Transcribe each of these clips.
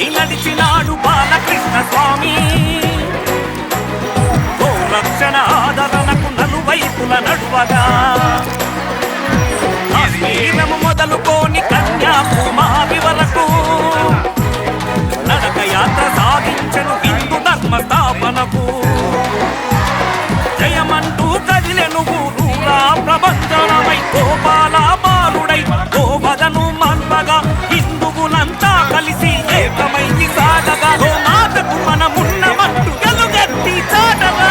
నడిచినాడు బాలకృష్ణ స్వామి గోరక్షణ ఆదరణకు నలువైపుల నడువగా కాశ్మీరము మొదలుకోని కన్యాకుమారి వరకు నడక యాత్ర సాగించను హిందూ ధర్మ స్థాపనకు జయమంటూ కదిలెను ఊరూరా ప్రబంధనమై గోపాల బాలుడై గోవదను మన్మగా హిందువులంతా కలిసి ఏకమైంది సాగగా గోమాతకు మనమున్నమట్టు గలుగెత్తి చాటగా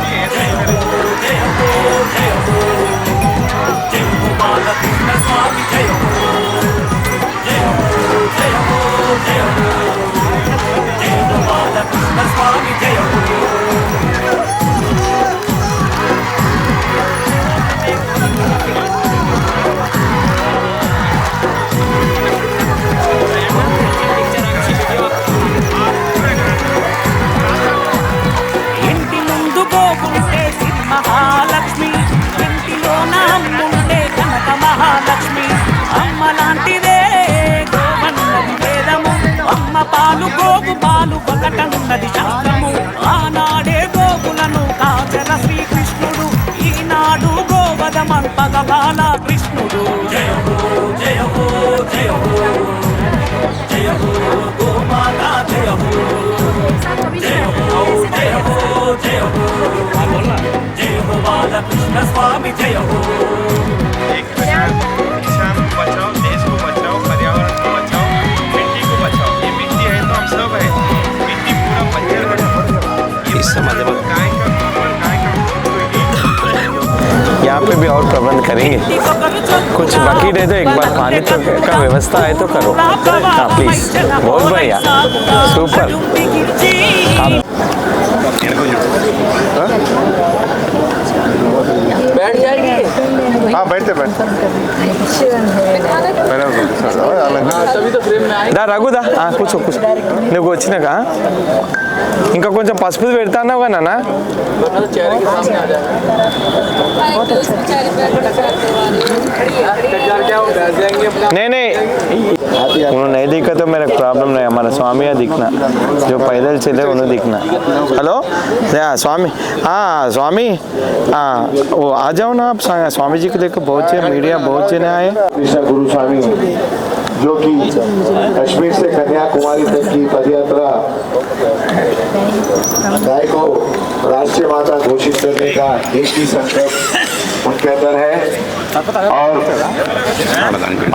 జయ హో జయ హో జయ హో జయ హో బాలకృష్ణ స్వామి జయ హో జయ హో జయ హో జయ హో జయ హో బాలకృష్ణ స్వామి జయ హో మహాలక్ష్మి ఇంటిలో నామ్ముంటే కనక మహాలక్ష్మి అమ్మ లాంటిదే గోవన్నది వేదము అమ్మ పాలు గోగు పాలు ఒకటన్నది శాస్త్రము ఆనాడే గోవులను కాచర శ్రీకృష్ణుడు ఈనాడు గోవదమంపగ బాలకృష్ణుడు జయ హో జయ హో జయ హో జయ హో గోమాత జయ హో జయ హో జయ హో జయ హో जय हो बालकृष्ण स्वामी जय हो किसान को बचाओ, देश को बचाओ, पर्यावरण को बचाओ, मिट्टी को बचाओ। ये मिट्टी है तो हम सब है। मिट्टी पूरा बंजर है। इस समाज में गाय का यहाँ पे भी और प्रबंध करेंगे। कुछ बाकी रहे तो एक बार पानी तो का व्यवस्था है तो करो। हाँ प्लीज, बहुत बढ़िया, सुपर। बैठ जाएगी। हाँ बैठते तभी तो फ्रेम में आए। దా రఘుదా కూర్చో కూర్చో నువ్వు వచ్చినాక ఇంకా కొంచెం పసుపు పెడతా అన్నావు కదా నాన్న चेहरे के सामने आ जाएगा। नहीं नहीं उन्होंने नहीं दिखा तो मेरा प्रॉब्लम नहीं, हमारा स्वामी है दिखना, जो पैदल चले उन्हें दिखना। हेलो स्वामी, हाँ स्वामी, हाँ वो आ जाओ ना आप, स्वामी जी को देखो बहुत जन मीडिया बहुत जने आए। कृष्ण गुरु स्वामी जो कि कश्मीर से कन्याकुमारी तक की पदयात्रा गाय को राष्ट्रीय माता घोषित करने का एक ही संकल्प उनके अंदर है और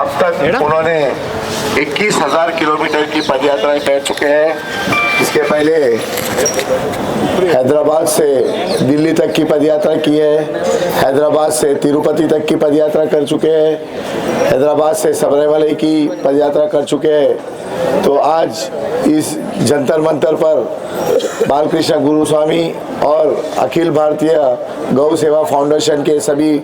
अब तक उन्होंने 21,000 किलोमीटर की पदयात्राएं कर चुके हैं। इसके पहले हैदराबाद से दिल्ली तक की पदयात्रा की है, हैदराबाद से तिरुपति तक की पदयात्रा कर चुके हैं, हैदराबाद से सबरीमलाई की पदयात्रा कर चुके हैं। तो आज इस जंतर मंतर पर बालकृष्ण गुरु स्वामी और अखिल भारतीय गौ सेवा फाउंडेशन के सभी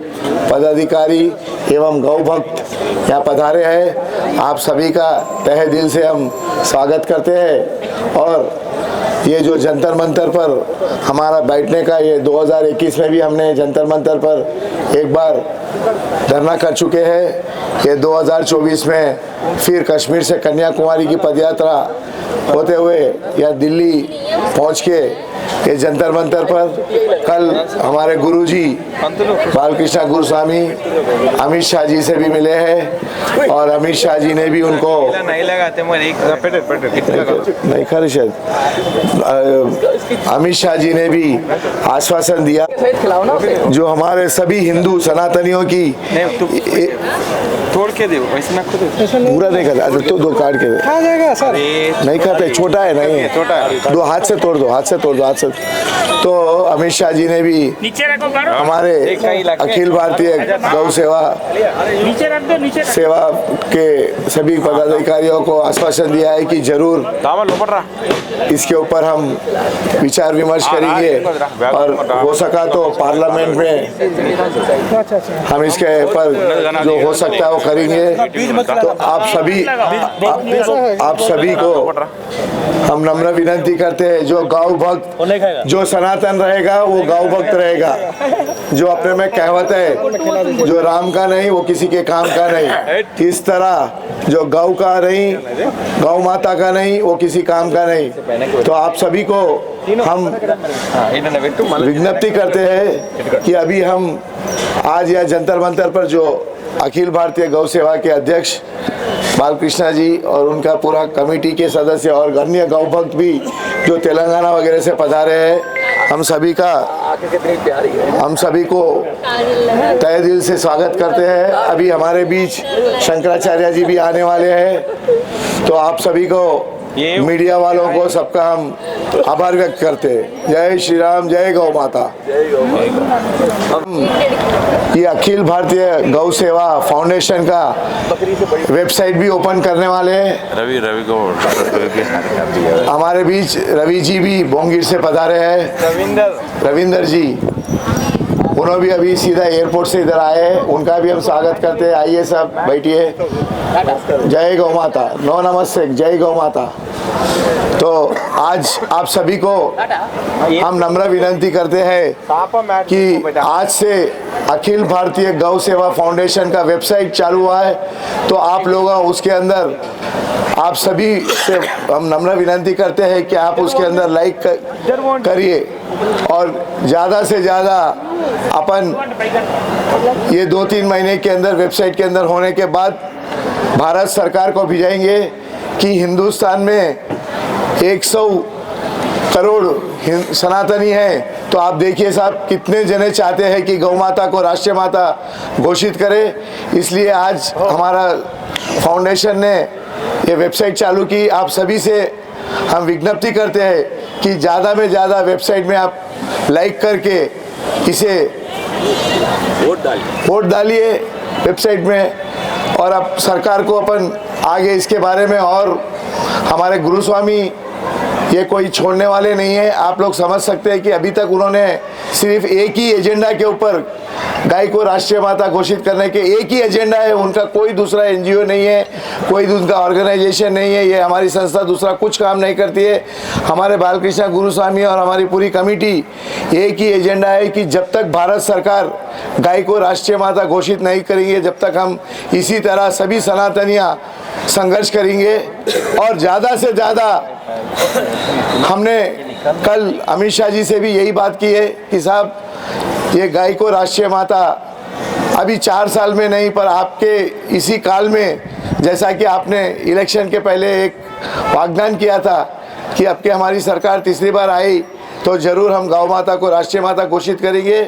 पदाधिकारी एवं गौ भक्त यहाँ पधारे हैं। आप सभी का तहे दिल से हम स्वागत करते हैं। और ये जो जंतर मंतर पर हमारा बैठने का, ये 2021 में भी हमने जंतर मंतर पर एक बार धरना कर चुके हैं। ये 2024 में फिर कश्मीर से कन्याकुमारी की पदयात्रा होते हुए या दिल्ली पहुंच के ये जंतर मंतर पर कल हमारे गुरुजी बालकृष्ण गुरु स्वामी अमित शाह जी से भी मिले हैं और अमित शाह जी ने भी उनको नहीं लगाते नहीं खरी शायद अमित शाह जी ने भी आश्वासन दिया जो हमारे सभी हिंदू सनातनियों की तोड़ के दो, वैसे ना खुद पूरा नहीं खाता। तो दो काट के खा जाएगा सर, नहीं खाते, छोटा है नहीं, छोटा है, दो हाथ से तोड़ दो, हाथ से तोड़ दो, हाथ से। तो अमित शाह जी ने भी हमारे अखिल भारतीय गौ सेवा के सभी पदाधिकारियों को आश्वासन दिया है कि जरूर इसके ऊपर हम विचार विमर्श करेंगे और हो सका तो पार्लियामेंट में हम इसके ऊपर जो हो सकता है वो करेंगे। तो आप सभी को हम नम्र विनती करते हैं, जो गौ भक्त जो सनातन रहेगा वो गौ भक्त रहेगा। जो अपने में कहावत है, जो राम का नहीं वो किसी के काम का नहीं, इस तरह जो गौ का नहीं, गौ माता का नहीं वो किसी काम का नहीं। तो आप सभी को हम विज्ञप्ति करते हैं कि अभी हम आज यह जंतर मंतर पर जो अखिल भारतीय गौ सेवा के अध्यक्ष बालकृष्णा जी और उनका पूरा कमेटी के सदस्य और गण्य गौ भक्त भी जो तेलंगाना वगैरह से पधारे हैं, हम सभी को तहे दिल से स्वागत करते हैं। अभी हमारे बीच शंकराचार्य जी भी आने वाले हैं। तो आप सभी को, मीडिया वालों को, सबका हम आभार व्यक्त करते हैं। जय श्री राम, जय गौ माता। ये अखिल भारतीय गौ सेवा फाउंडेशन का वेबसाइट भी ओपन करने वाले हैं। रवि को हमारे बीच रवि जी भी बोंगीर से पधारे हैं। रविंदर जी, उन्होंने भी अभी सीधा एयरपोर्ट से इधर आए हैं, उनका भी हम स्वागत करते हैं। आइए सब बैठिए। जय गौ माता। नौ नमस्ते। जय गौ माता। तो आज आप सभी को हम नम्र विनंती करते हैं कि आज से अखिल भारतीय गौ सेवा फाउंडेशन का वेबसाइट चालू हुआ है। तो आप लोग उसके अंदर, आप सभी से हम नम्र विनंती करते हैं कि आप उसके अंदर लाइक करिए और ज़्यादा से ज़्यादा अपन ये 2-3 महीने के अंदर वेबसाइट के अंदर होने के बाद भारत सरकार को भेजेंगे कि हिंदुस्तान में 100 करोड़ सनातनी हैं। तो आप देखिए साहब, कितने जने चाहते हैं कि गौ माता को राष्ट्रीय माता घोषित करें। इसलिए आज हमारा फाउंडेशन ने ये वेबसाइट चालू की। आप सभी से हम विज्ञप्ति करते हैं कि ज़्यादा में ज़्यादा वेबसाइट में आप लाइक करके इसे वोट डालिए वेबसाइट में। और अब सरकार को अपन आगे इसके बारे में, और हमारे गुरु स्वामी ये कोई छोड़ने वाले नहीं है। आप लोग समझ सकते हैं कि अभी तक उन्होंने सिर्फ एक ही एजेंडा के ऊपर गाय को राष्ट्रीय माता घोषित करने के एक ही एजेंडा है उनका। कोई दूसरा एनजीओ नहीं है, कोई उनका ऑर्गेनाइजेशन नहीं है, ये हमारी संस्था दूसरा कुछ काम नहीं करती है। हमारे बालकृष्ण गुरु स्वामी और हमारी पूरी कमेटी एक ही एजेंडा है कि जब तक भारत सरकार गाय को राष्ट्रीय माता घोषित नहीं करेंगे, जब तक हम इसी तरह सभी सनातनियाँ संघर्ष करेंगे। और ज़्यादा से ज़्यादा हमने कल अमित शाह जी से भी यही बात की है कि साहब, ये गाय को राष्ट्रीय माता अभी 4 साल में नहीं, पर आपके इसी काल में, जैसा कि आपने इलेक्शन के पहले एक वाग्दान किया था कि अब के हमारी सरकार तीसरी बार आई तो ज़रूर हम गौ माता को राष्ट्रीय माता घोषित करेंगे।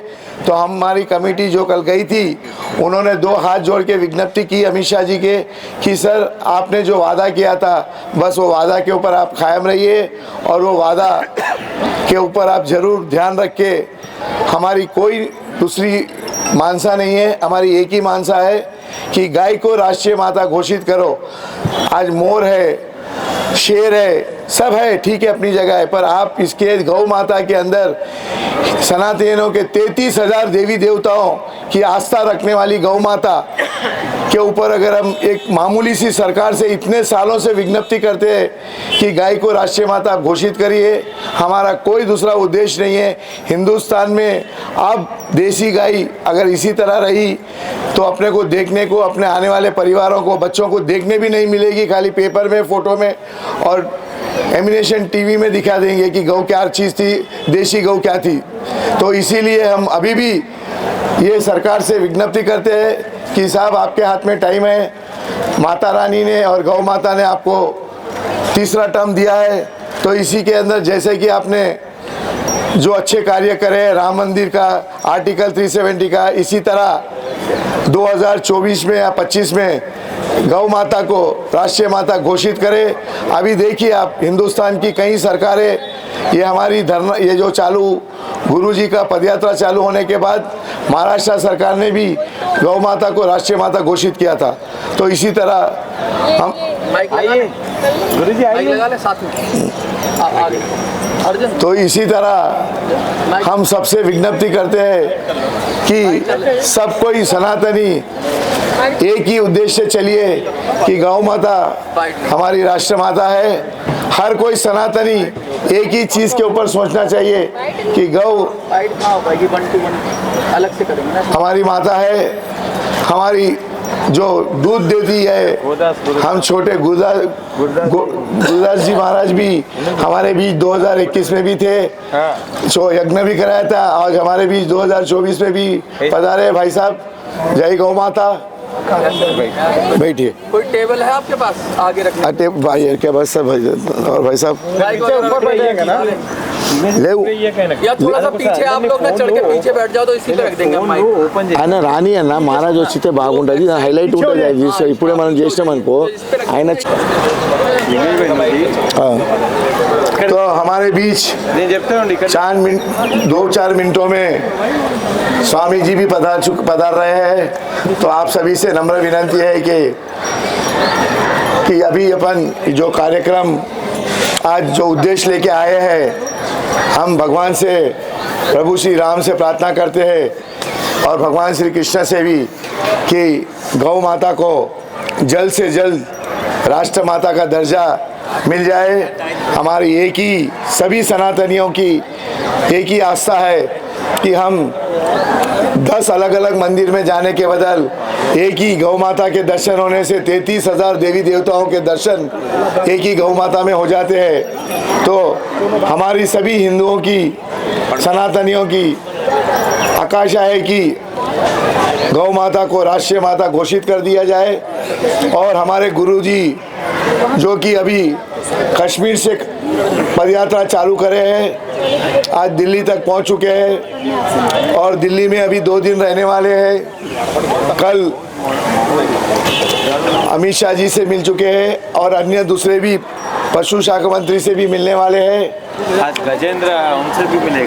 तो हमारी कमेटी जो कल गई थी, उन्होंने 2 हाथ जोड़ के विज्ञप्ति की अमित शाह जी के कि सर, आपने जो वादा किया था बस वो वादा के ऊपर आप कायम रहिए और वो वादा के ऊपर आप ज़रूर ध्यान रख के, हमारी कोई दूसरी मानसा नहीं है, हमारी एक ही मानसा है कि गाय को राष्ट्रीय माता घोषित करो। आज मोर है, शेर है, सब है, ठीक है, अपनी जगह है, पर आप इसके गौ माता के अंदर सनातनियों के 33,000 देवी देवताओं की आस्था रखने वाली गौ माता के ऊपर अगर हम एक मामूली सी सरकार से इतने सालों से विज्ञप्ति करते हैं कि गाय को राष्ट्रीय माता घोषित करिए, हमारा कोई दूसरा उद्देश्य नहीं है। हिंदुस्तान में अब देसी गाय अगर इसी तरह रही तो अपने को देखने को, अपने आने वाले परिवारों को, बच्चों को देखने भी नहीं मिलेगी, खाली पेपर में, फोटो में और एमिनेशन टीवी में दिखा देंगे कि गौ क्या चीज़ थी, देसी गौ क्या थी। तो इसीलिए हम अभी भी ये सरकार से विज्ञप्ति करते हैं कि साहब, आपके हाथ में टाइम है। माता रानी ने और गौ माता ने आपको तीसरा टर्म दिया है, तो इसी के अंदर जैसे कि आपने जो अच्छे कार्य करे, राम मंदिर का आर्टिकल 370 का, इसी तरह 2024 में या 25 में गौ माता को राष्ट्रीय माता घोषित करें। अभी देखिए आप, हिंदुस्तान की कई सरकारें, ये हमारी धरना, ये जो चालू गुरुजी का पदयात्रा चालू होने के बाद महाराष्ट्र सरकार ने भी गौ माता को राष्ट्रीय माता घोषित किया था। तो इसी तरह हम गुरुजी आइए, लगा ले साथ में। तो इसी तरह हम सबसे विज्ञप्ति करते हैं कि सब कोई सनातनी एक ही उद्देश्य से चलिए कि गौ माता हमारी राष्ट्र माता है। हर कोई सनातनी एक ही चीज के ऊपर सोचना चाहिए कि गौ अलग से करेंगे ना। हमारी माता है, हमारी जो दूध देती है। हम छोटे गुरुदास जी महाराज भी हमारे बीच 2021 में भी थे, जो यज्ञ भी कराया था। आज हमारे बीच 2024 में भी पधारे भाई साहब। जय गौ माता। बैठिए। कोई टेबल है आपके पास आगे रखने? भाई क्या बस सब और भाई साहब ले या थोड़ा सा पीछे आप लोग ना चढ़ के पीछे बैठ जाओ तो इसी पे रख देंगे हम माइक। ఆయన రాని అన్న महाराज వచ్చితే బాగుంటది, హైలైట్ ఉంటుంది। ఇప్పుడే మనం చేసినామనుకో ఆయన तो हमारे बीच 2-4 मिनटों में स्वामी जी भी पधार रहे हैं। तो आप सभी से नम्र विनंती है कि अभी अपन जो कार्यक्रम आज जो उद्देश्य लेके आए हैं, हम भगवान से, प्रभु श्री राम से प्रार्थना करते हैं और भगवान श्री कृष्ण से भी कि गौ माता को जल्द से जल्द राष्ट्र माता का दर्जा मिल जाए। हमारी एक ही, सभी सनातनियों की एक ही आस्था है कि हम 10 अलग अलग मंदिर में जाने के बदल एक ही गौ माता के दर्शन होने से 33,000 देवी देवताओं के दर्शन एक ही गौ माता में हो जाते हैं। तो हमारी सभी हिंदुओं की, सनातनियों की आकांक्षा है कि गौ माता को राष्ट्रीय माता घोषित कर दिया जाए। और हमारे गुरुजी जो कि अभी कश्मीर से पदयात्रा चालू करे हैं, आज दिल्ली तक पहुंच चुके हैं और दिल्ली में अभी 2 दिन रहने वाले हैं। कल अमित शाह जी से मिल चुके हैं और अन्य दूसरे भी पशु शाखा मंत्री से भी मिलने वाले हैं। आज गजेंद्र उनसे भी मिले,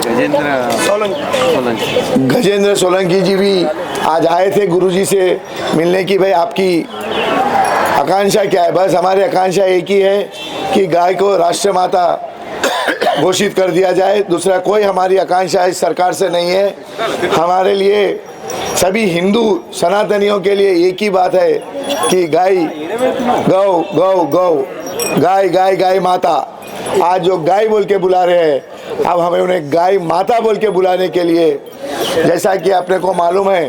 गजेंद्र सोलंकी जी भी आज आए थे गुरुजी से मिलने की। भाई आपकी आकांक्षा क्या है? बस हमारी आकांक्षा एक ही है कि गाय को राष्ट्र माता घोषित कर दिया जाए। दूसरा कोई हमारी आकांक्षा इस सरकार से नहीं है। हमारे लिए, सभी हिंदू सनातनियों के लिए एक ही बात है कि गाय, गौ गौ गौ, गाय गाय गाय माता। आज जो गाय बोल के बुला रहे हैं, अब हमें उन्हें गाय माता बोल के बुलाने के लिए, जैसा कि अपने को मालूम है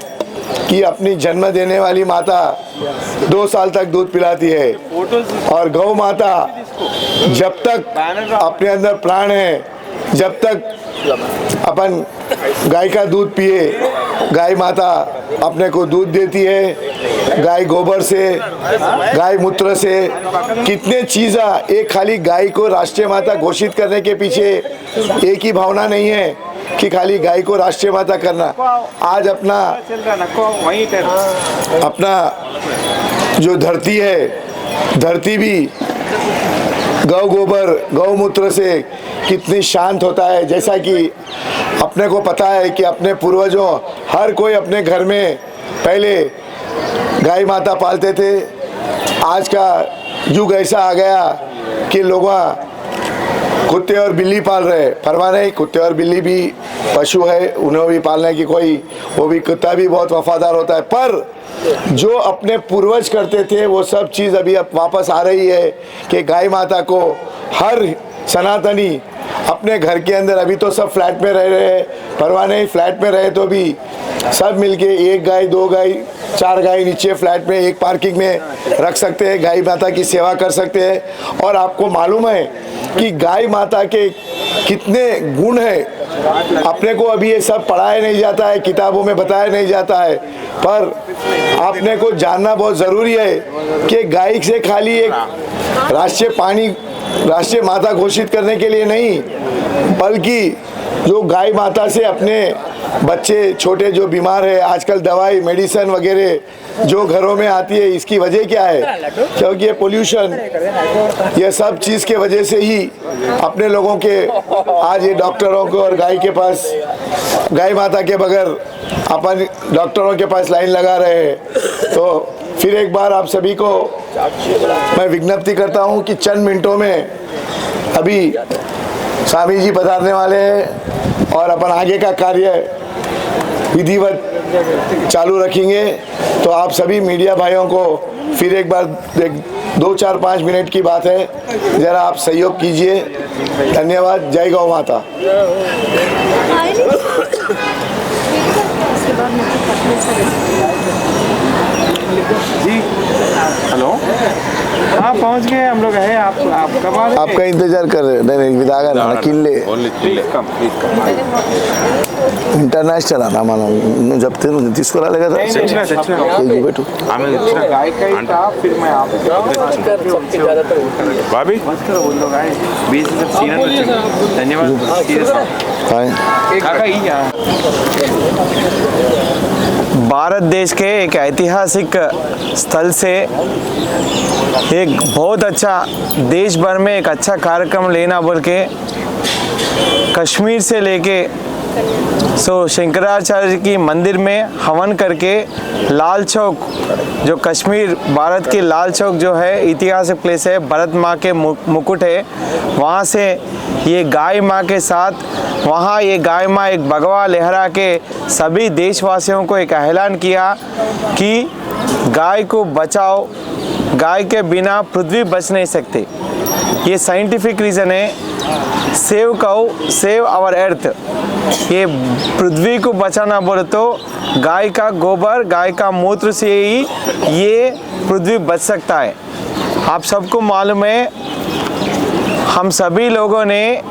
कि अपनी जन्म देने वाली माता 2 साल तक दूध पिलाती है और गौ माता जब तक अपने अंदर प्राण है, जब तक अपन गाय का दूध पिए, गाय माता अपने को दूध देती है। गाय गोबर से, गाय मूत्र से, कितने चीज़ें। एक खाली गाय को राष्ट्रीय माता घोषित करने के पीछे एक ही भावना नहीं है कि खाली गाय को राष्ट्रीय माता करना। आज अपना जो धरती है, धरती भी गौ गोबर, गौमूत्र से कितनी शांत होता है। जैसा कि अपने को पता है कि अपने पूर्वजों, हर कोई अपने घर में पहले गाय माता पालते थे। आज का युग ऐसा आ गया कि लोग कुत्ते और बिल्ली पाल रहे। परवाह नहीं, कुत्ते और बिल्ली भी पशु है, उन्हें भी पालने की कोई, वो भी कुत्ता भी बहुत वफादार होता है। पर जो अपने पूर्वज करते थे वो सब चीज़ अभी अब वापस आ रही है कि गाय माता को हर सनातनी अपने घर के अंदर, अभी तो सब फ्लैट में रह रहे हैं, परवाह नहीं, फ्लैट में रहे तो भी सब मिलके 1 गाय 2 गाय 4 गाय नीचे फ्लैट में एक पार्किंग में रख सकते हैं, गाय माता की सेवा कर सकते हैं। और आपको मालूम है कि गाय माता के कितने गुण हैं। अपने को अभी ये सब पढ़ाया नहीं जाता है, किताबों में बताया नहीं जाता है, पर आपने को जानना बहुत ज़रूरी है कि गाय से खाली एक राष्ट्रीय माता घोषित करने के लिए नहीं, बल्कि जो गाय माता से अपने बच्चे छोटे जो बीमार है, आजकल दवाई मेडिसिन वगैरह जो घरों में आती है, इसकी वजह क्या है? क्योंकि ये पोल्यूशन, ये सब चीज़ के वजह से ही अपने लोगों के आज ये डॉक्टरों को और गाय के पास, गाय माता के बगैर अपन डॉक्टरों के पास लाइन लगा रहे हैं। तो फिर एक बार आप सभी को मैं विज्ञप्ति करता हूं कि चंद मिनटों में अभी स्वामी जी पधारने वाले हैं और अपन आगे का कार्य विधिवत चालू रखेंगे। तो आप सभी मीडिया भाइयों को फिर एक बार 2-4-5 मिनट की बात है, ज़रा आप सहयोग कीजिए। धन्यवाद। जय गौ माता। जी हेलो, हाँ पहुँच गए हम लोग। है आप कब आ रहे? आपका इंतजार कर रहे। नहीं विदागा ना किले इंटरनेशनल आना मानो जब తీసుకురా लेगा था बैठो गाय का ही था, फिर मैं आप भाभी धन्यवाद। भारत देश के एक ऐतिहासिक स्थल से एक बहुत अच्छा, देश भर में एक अच्छा कार्यक्रम लेना बोल के कश्मीर से लेके शंकराचार्य की मंदिर में हवन करके लाल चौक, जो कश्मीर भारत की लाल चौक जो है ऐतिहासिक प्लेस है, भारत माँ के मुकुट है, वहाँ से ये गाय माँ के साथ वहाँ ये गाय माँ एक भगवा लहरा के सभी देशवासियों को एक ऐलान किया कि गाय को बचाओ, गाय के बिना पृथ्वी बच नहीं सकते। ये साइंटिफिक रीज़न है। Save cow save our earth. ये पृथ्वी को बचाना बोले तो गाय का गोबर, गाय का मूत्र से ही ये पृथ्वी बच सकता है। आप सबको मालूम है, हम सभी लोगों ने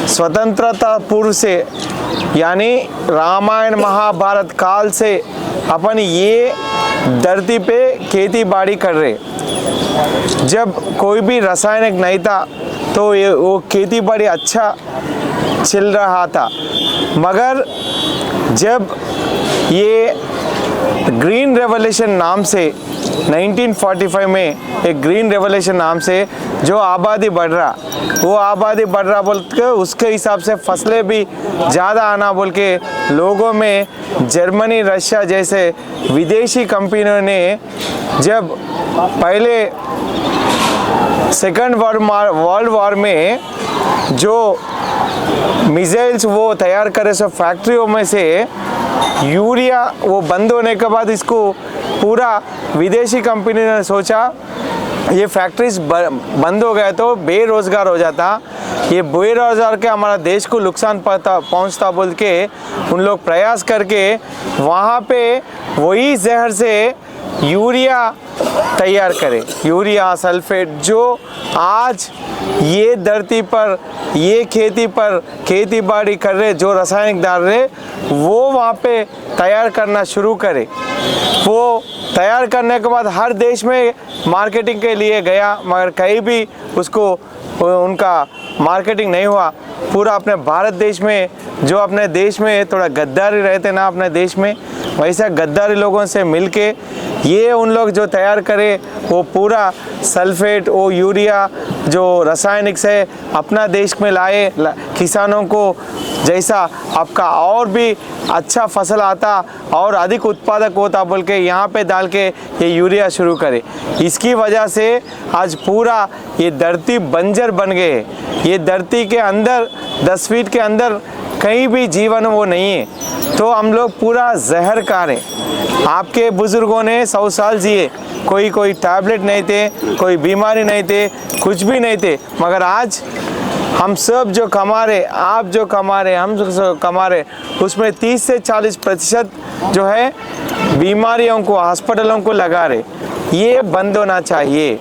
स्वतंत्रता पूर्व से यानी रामायण महाभारत काल से अपन ये धरती पे खेती बाड़ी कर रहे। जब कोई भी रासायनिक नहीं था तो वो खेती बाड़ी अच्छा चल रहा था, मगर जब ये ग्रीन रेवोल्यूशन नाम से 1945 में एक ग्रीन रेवोल्यूशन नाम से जो आबादी बढ़ रहा, वो आबादी बढ़ रहा बोल के उसके हिसाब से फसलें भी ज़्यादा आना बोल के लोगों में जर्मनी, रशिया जैसे विदेशी कंपनियों ने जब पहले सेकंड वर्ल्ड वॉर में जो मिसाइल्स वो तैयार करे, सब फैक्ट्रियों में से यूरिया वो बंद होने के बाद इसको पूरा विदेशी कंपनी ने सोचा ये फैक्ट्रीज बंद हो गए तो बेरोज़गार हो जाता, ये बेरोज़गार के हमारा देश को नुकसान पहुंचता बोल के उन लोग प्रयास करके वहाँ पे वही जहर से यूरिया तैयार करे, यूरिया सल्फेट, जो आज ये धरती पर ये खेती बाड़ी कर रहे जो रासायनिक डाल रहे वो वहाँ पे तैयार करना शुरू करे। वो तैयार करने के बाद हर देश में मार्केटिंग के लिए गया, मगर कहीं भी उसको उनका मार्केटिंग नहीं हुआ। पूरा अपने भारत देश में, जो अपने देश में थोड़ा गद्दारी रहते ना अपने देश में, वैसा गद्दारी लोगों से मिलके ये उन लोग जो तैयार करे वो पूरा सल्फेट, वो यूरिया जो रासायनिक से अपना देश में लाए, किसानों को जैसा आपका और भी अच्छा फसल आता और अधिक उत्पादक होता बोल के यहाँ पे डाल के ये यूरिया शुरू करे। इसकी वजह से आज पूरा ये धरती बंजर बन गए। ये धरती के अंदर 10 फीट के अंदर कहीं भी जीवन वो नहीं है, तो हम लोग पूरा जहर खा रहे। आपके बुजुर्गों ने 100 साल जिए, कोई टैबलेट नहीं थे, कोई बीमारी नहीं थे, कुछ भी नहीं थे, मगर आज हम सब जो कमा रहे, आप जो कमा रहे, हम जो कमा रहे, उसमें 30 से 40% जो है बीमारियों को, हॉस्पिटलों को लगा रहे। ये बंद होना चाहिए।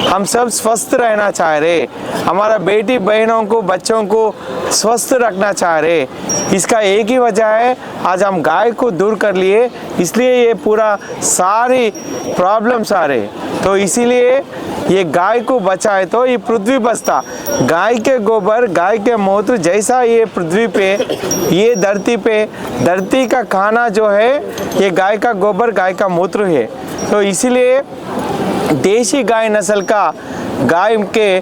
हम सब स्वस्थ रहना चाह रहे, हमारा बेटी बहनों को, बच्चों को स्वस्थ रखना चाह रहे। इसका एक ही वजह है, आज हम गाय को दूर कर लिए, इसलिए ये पूरा सारी प्रॉब्लम्स आ रहे। तो इसीलिए ये गाय को बचाए तो ये पृथ्वी बचता। गाय के गोबर, गाय के मूत्र जैसा ये पृथ्वी पे, ये धरती पे, धरती का खाना जो है ये गाय का गोबर, गाय का मूत्र है। तो इसीलिए देशी गाय नस्ल का गाय के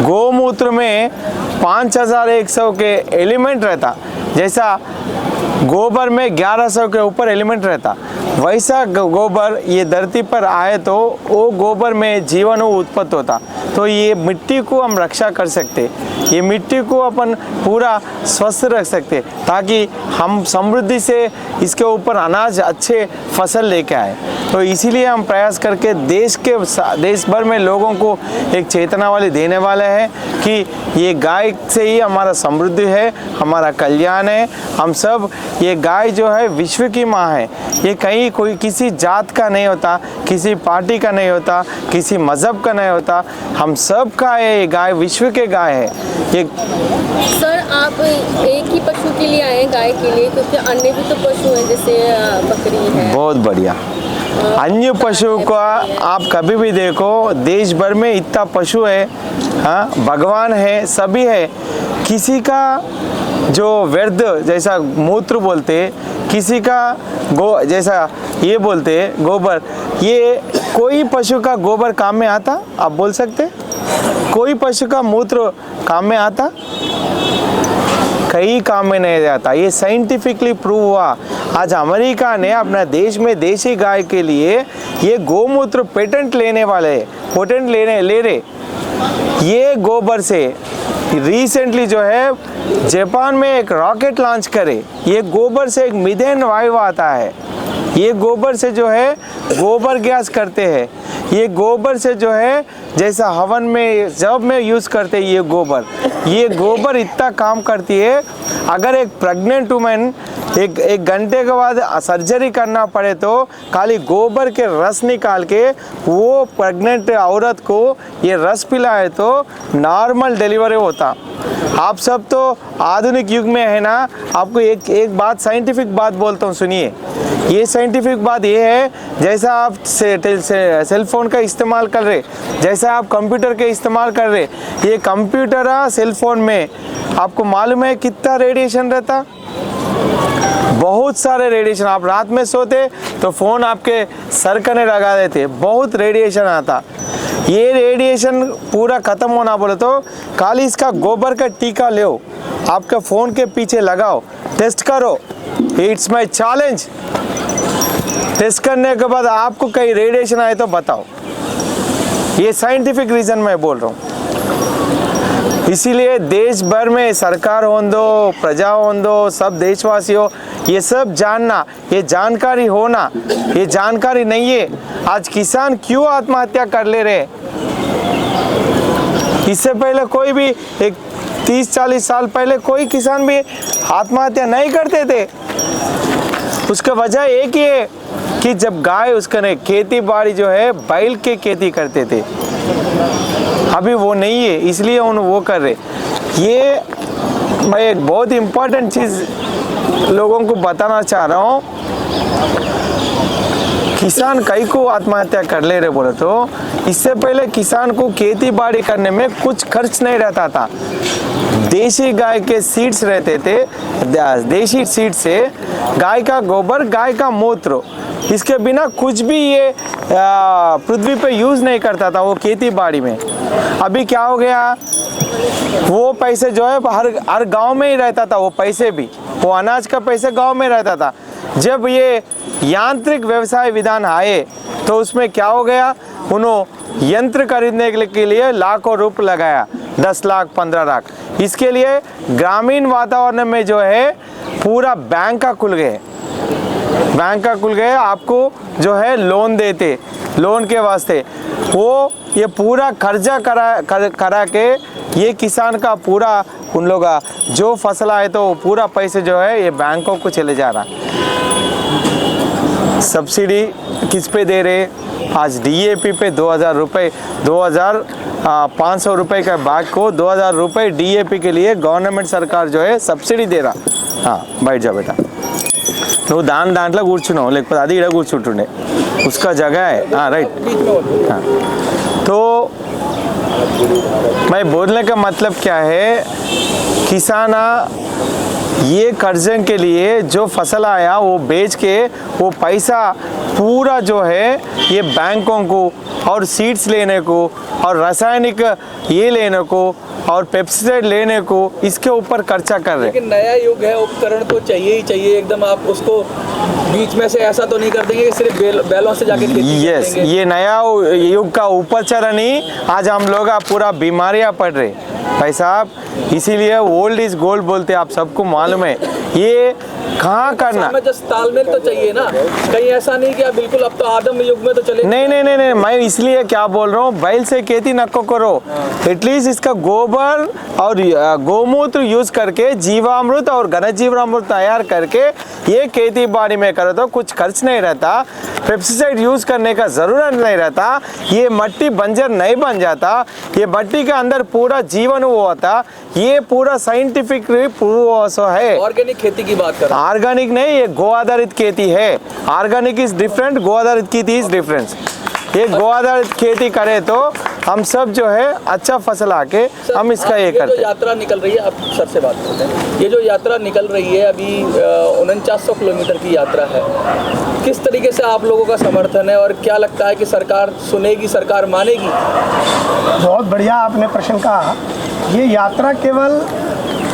गोमूत्र में 5100 के एलिमेंट रहता, जैसा गोबर में 1100 के ऊपर एलिमेंट रहता, वैसा गोबर ये धरती पर आए तो वो गोबर में जीवन उत्पत्ति होता। तो ये मिट्टी को हम रक्षा कर सकते, ये मिट्टी को अपन पूरा स्वस्थ रख सकते, ताकि हम समृद्धि से इसके ऊपर अनाज अच्छे फसल लेके आए। तो इसीलिए हम प्रयास करके देश भर में लोगों को एक चेतना वाली देने वाले हैं कि ये गाय से ही हमारा समृद्धि है, हमारा कल्याण है। हम सब, ये गाय जो है विश्व की माँ है, ये कहीं कोई किसी जात का नहीं होता, किसी पार्टी का नहीं होता, किसी मज़हब का नहीं होता, हम सब का है। ये गाय विश्व के गाय है। ये सर, आप एक ही पशु के लिए आए, गाय के लिए, क्योंकि अन्य भी तो पशु हैं जैसे बकरी है। बहुत बढ़िया। अन्य पशु का आप कभी भी देखो, देश भर में इतना पशु है, हाँ, भगवान है, सभी है। किसी का जो व्यर्थ जैसा मूत्र बोलते, किसी का जैसा ये बोलते गोबर, ये कोई पशु का गोबर काम में आता? आप बोल सकते? कोई पशु का मूत्र काम में आता? कई काम में नहीं जाता। ये साइंटिफिकली प्रूव हुआ। आज अमेरिका ने अपना देश में देशी गाय के लिए ये गोमूत्र पेटेंट लेने वाले, पेटेंट ले रहे। ये गोबर से रिसेंटली जो है जापान में एक रॉकेट लॉन्च करे, ये गोबर से एक मीथेन वायु आता है। ये गोबर से जो है गोबर गैस करते हैं। ये गोबर से जो है जैसा हवन में जब में यूज़ करते हैं, ये गोबर इतना काम करती है। अगर एक प्रेग्नेंट वुमेन एक घंटे के बाद सर्जरी करना पड़े तो खाली गोबर के रस निकाल के वो प्रेग्नेंट औरत को ये रस पिलाए तो नॉर्मल डिलीवरी होता। आप सब तो आधुनिक युग में है ना। आपको एक बात, साइंटिफिक बात बोलता हूँ, सुनिए। ये साइंटिफिक बात ये है, जैसा आप सेल फोन का इस्तेमाल कर रहे, जैसा आप कंप्यूटर के इस्तेमाल कर रहे, ये कंप्यूटर सेल फोन में आपको मालूम है कितना रेडिएशन रहता? बहुत सारे रेडिएशन। आप रात में सोते तो फ़ोन आपके सर कने लगा देते, बहुत रेडिएशन आता। ये रेडिएशन पूरा ख़त्म होना बोले तो खाली इसका गोबर का टीका लो, आपके फ़ोन के पीछे लगाओ, टेस्ट करो। It's my challenge. टेस्ट करने के बाद आपको कहीं रेडिएशन आए तो बताओ। ये साइंटिफिक रीज़न मैं बोल रहा हूँ। इसीलिए देश भर में सरकार हो दो, प्रजा हो दो, सब देशवासी हो, ये सब जानना, ये जानकारी होना, ये जानकारी नहीं है। आज किसान क्यों आत्महत्या कर ले रहे? इससे पहले कोई भी एक 30-40 साल पहले कोई किसान भी आत्महत्या नहीं करते थे। उसका वजह एक ही है कि जब गाय उसका खेती बाड़ी जो है बैल के खेती करते थे, अभी वो नहीं है, इसलिए उन वो कर रहे। ये मैं एक बहुत इम्पोर्टेंट चीज़ लोगों को बताना चाह रहा हूँ। किसान कई को आत्महत्या कर ले रहे बोले तो इससे पहले किसान को खेती बाड़ी करने में कुछ खर्च नहीं रहता था। देशी गाय के सीड्स रहते थे, देशी सीड से गाय का गोबर, गाय का मूत्र, इसके बिना कुछ भी ये पृथ्वी पे यूज़ नहीं करता था वो खेती बाड़ी में। अभी क्या हो गया, वो पैसे जो है हर गांव में ही रहता था। वो पैसे भी, वो अनाज का पैसे गांव में रहता था। जब ये यांत्रिक व्यवसाय विधान आए तो उसमें क्या हो गया, उन्होंने यंत्र खरीदने के लिए लाखों रुपए लगाया, 10 लाख 15 लाख। इसके लिए ग्रामीण वातावरण में जो है पूरा बैंक का खुल गए, बैंक का खुल गए, आपको जो है लोन देते, लोन के वास्ते वो ये पूरा कर्जा करा के ये किसान का पूरा उन लोग का जो फसल आए तो पूरा पैसे जो है ये बैंकों को चले जा रहा। सब्सिडी किस पे दे रहे? आज DAP पे 2000 रुपये, 2500 रुपये का बैग को 2000 रुपये DAP के लिए गवर्नमेंट सरकार जो है सब्सिडी दे रहा। हाँ, बैठ जा बेटा, నువ్వు దాంట్లో కూర్చున్నావు, లేకపోతే అది ఇక్కడ కూర్చుంటుండే, उसका जगह है। हाँ राइट। हाँ, तो मैं बोलने का मतलब क्या है, किसान ये कर्जे के लिए जो फसल आया वो बेच के वो पैसा पूरा जो है ये बैंकों को और सीड्स लेने को और रासायनिक ये लेने को और पेस्टिसाइड लेने को इसके ऊपर खर्चा कर रहे हैं। लेकिन नया युग है, उपकरण तो चाहिए ही चाहिए एकदम। आप उसको बीच में से ऐसा तो नहीं कर देंगे कि सिर्फ बैलों से जाके खेती कर यस, देंगे। ये नया युग का उपचरण ही आज हम लोग पूरा बीमारियां पड़ रहे भाई साहब। इसीलिए ओल्ड इज गोल्ड बोलते हैं, आप सबको मालूम है। ये कहाँ करना, में जस्ट तालमेल तो चाहिए ना, कहीं ऐसा नहीं कि आप बिल्कुल अब तो आदम युग में तो चले। नहीं, मैं इसलिए क्या बोल रहा हूँ, बैल से खेती नको करो, एटलीस्ट इसका गोबर और गोमूत्र यूज करके जीवामृत और घन जीवामृत तैयार करके ये खेती बाड़ी में करो तो कुछ खर्च नहीं रहता, पेस्टिसाइड यूज करने का जरूरत नहीं रहता, ये मट्टी बंजर नहीं बन जाता, ये मट्टी के अंदर पूरा जीवन वो होता। ये पूरा साइंटिफिक प्रूफ है। ऑर्गेनिक खेती की बात कर रहा हूं। ऑर्गेनिक नहीं, ये गो आधारित खेती है। ऑर्गेनिक इज डिफरेंट, गो आधारित खेती इज डिफरेंट। ये गो आधारित खेती करे तो हम सब जो है अच्छा फसल आके हम इसका ये करते हैं। जो यात्रा निकल रही है, अब सर से बात करते हैं। ये जो यात्रा निकल रही है अभी 4900 किलोमीटर की यात्रा है, किस तरीके से आप लोगों का समर्थन है और क्या लगता है कि सरकार सुनेगी, सरकार मानेगी? बहुत बढ़िया आपने प्रश्न कहा। ये यात्रा केवल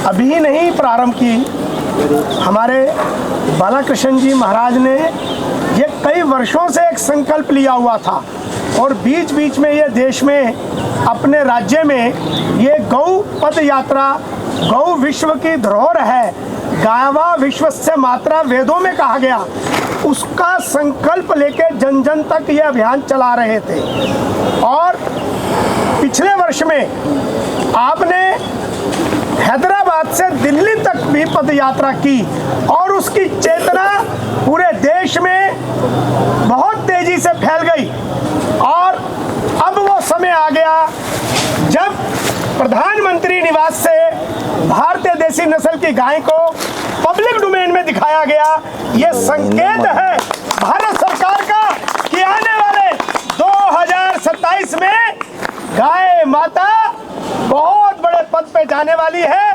अभी नहीं प्रारंभ की, हमारे बालाकृष्ण जी महाराज ने ये कई वर्षों से एक संकल्प लिया हुआ था और बीच बीच में ये देश में अपने राज्य में ये गौ पद यात्रा, गौ विश्व की धरोहर है, गावा विश्वस्य मात्रा वेदों में कहा गया, उसका संकल्प लेके जन जन तक ये अभियान चला रहे थे। और पिछले वर्ष में आपने हैदराबाद से दिल्ली तक भी पद यात्रा की और उसकी चेतना पूरे देश में बहुत तेजी से फैल गई। और अब वो समय आ गया जब प्रधानमंत्री निवास से भारतीय देसी नस्ल की गाय को पब्लिक डोमेन में दिखाया गया। ये संकेत है भारत सरकार का कि आने वाले 2027 में गाय माता बहुत बड़े पद पे जाने वाली है।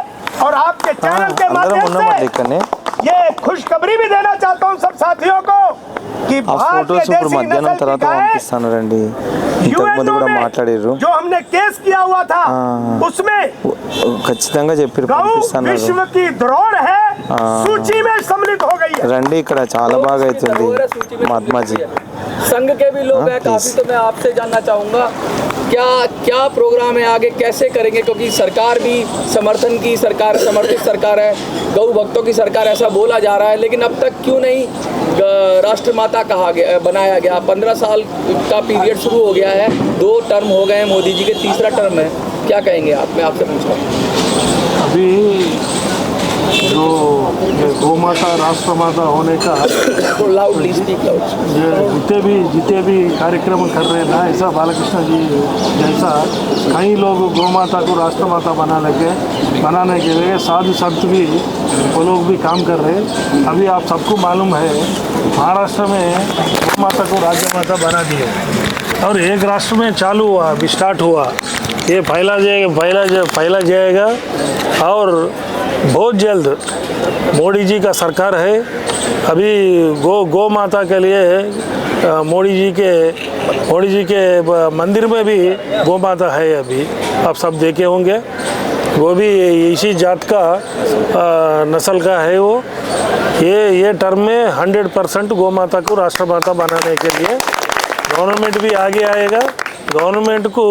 और आपके चैनल के माध्यम से ये खुशखबरी भी देना चाहता हूँ सब साथियों को कि भारतीय देसी नस्ल की गाय यूएनओ में जो हमने केस किया हुआ था उसमें गौ विश्व की धरोहर है, सूची में सम्मिलित हो गई है। రండి ఇక్కడ చాలా బాగా అవుతుంది महात्मा जी। संघ के भी लोग हैं काफी, तो मैं आपसे जानना चाहूंगा क्या क्या प्रोग्राम है आगे, कैसे करेंगे? क्योंकि सरकार भी समर्थन की सरकार, समर्थित सरकार है, गौ भक्तों की सरकार ऐसा बोला जा रहा है, लेकिन अब तक क्यों नहीं राष्ट्रमाता कहा गया, बनाया गया? 15 साल का पीरियड शुरू हो गया है, 2 टर्म हो गए हैं मोदी जी के, तीसरा टर्म है, क्या कहेंगे आप? मैं आपसे पूछता हूँ। अभी जो गौ माता राष्ट्रमाता होने का जितने भी कार्यक्रम कर रहे हैं ना, ऐसा बालकृष्ण जी जैसा कई लोग गौ माता को राष्ट्रमाता बनाने के लिए साधु संत भी वो लोग भी काम कर रहे हैं। अभी आप सबको मालूम है महाराष्ट्र में गौ माता को राज्य माता बना दिया और एक राष्ट्र में चालू हुआ, अभी स्टार्ट हुआ, ये फैला जाएगा और बहुत जल्द मोदी जी का सरकार है। अभी गौ माता के लिए मोदी जी के मंदिर में भी गौ माता है, अभी आप सब देखे होंगे। वो भी इसी जात का नस्ल का है वो। ये टर्म में 100% गौ माता को राष्ट्रमाता बनाने के लिए गवर्नमेंट भी आगे आएगा। गवर्नमेंट को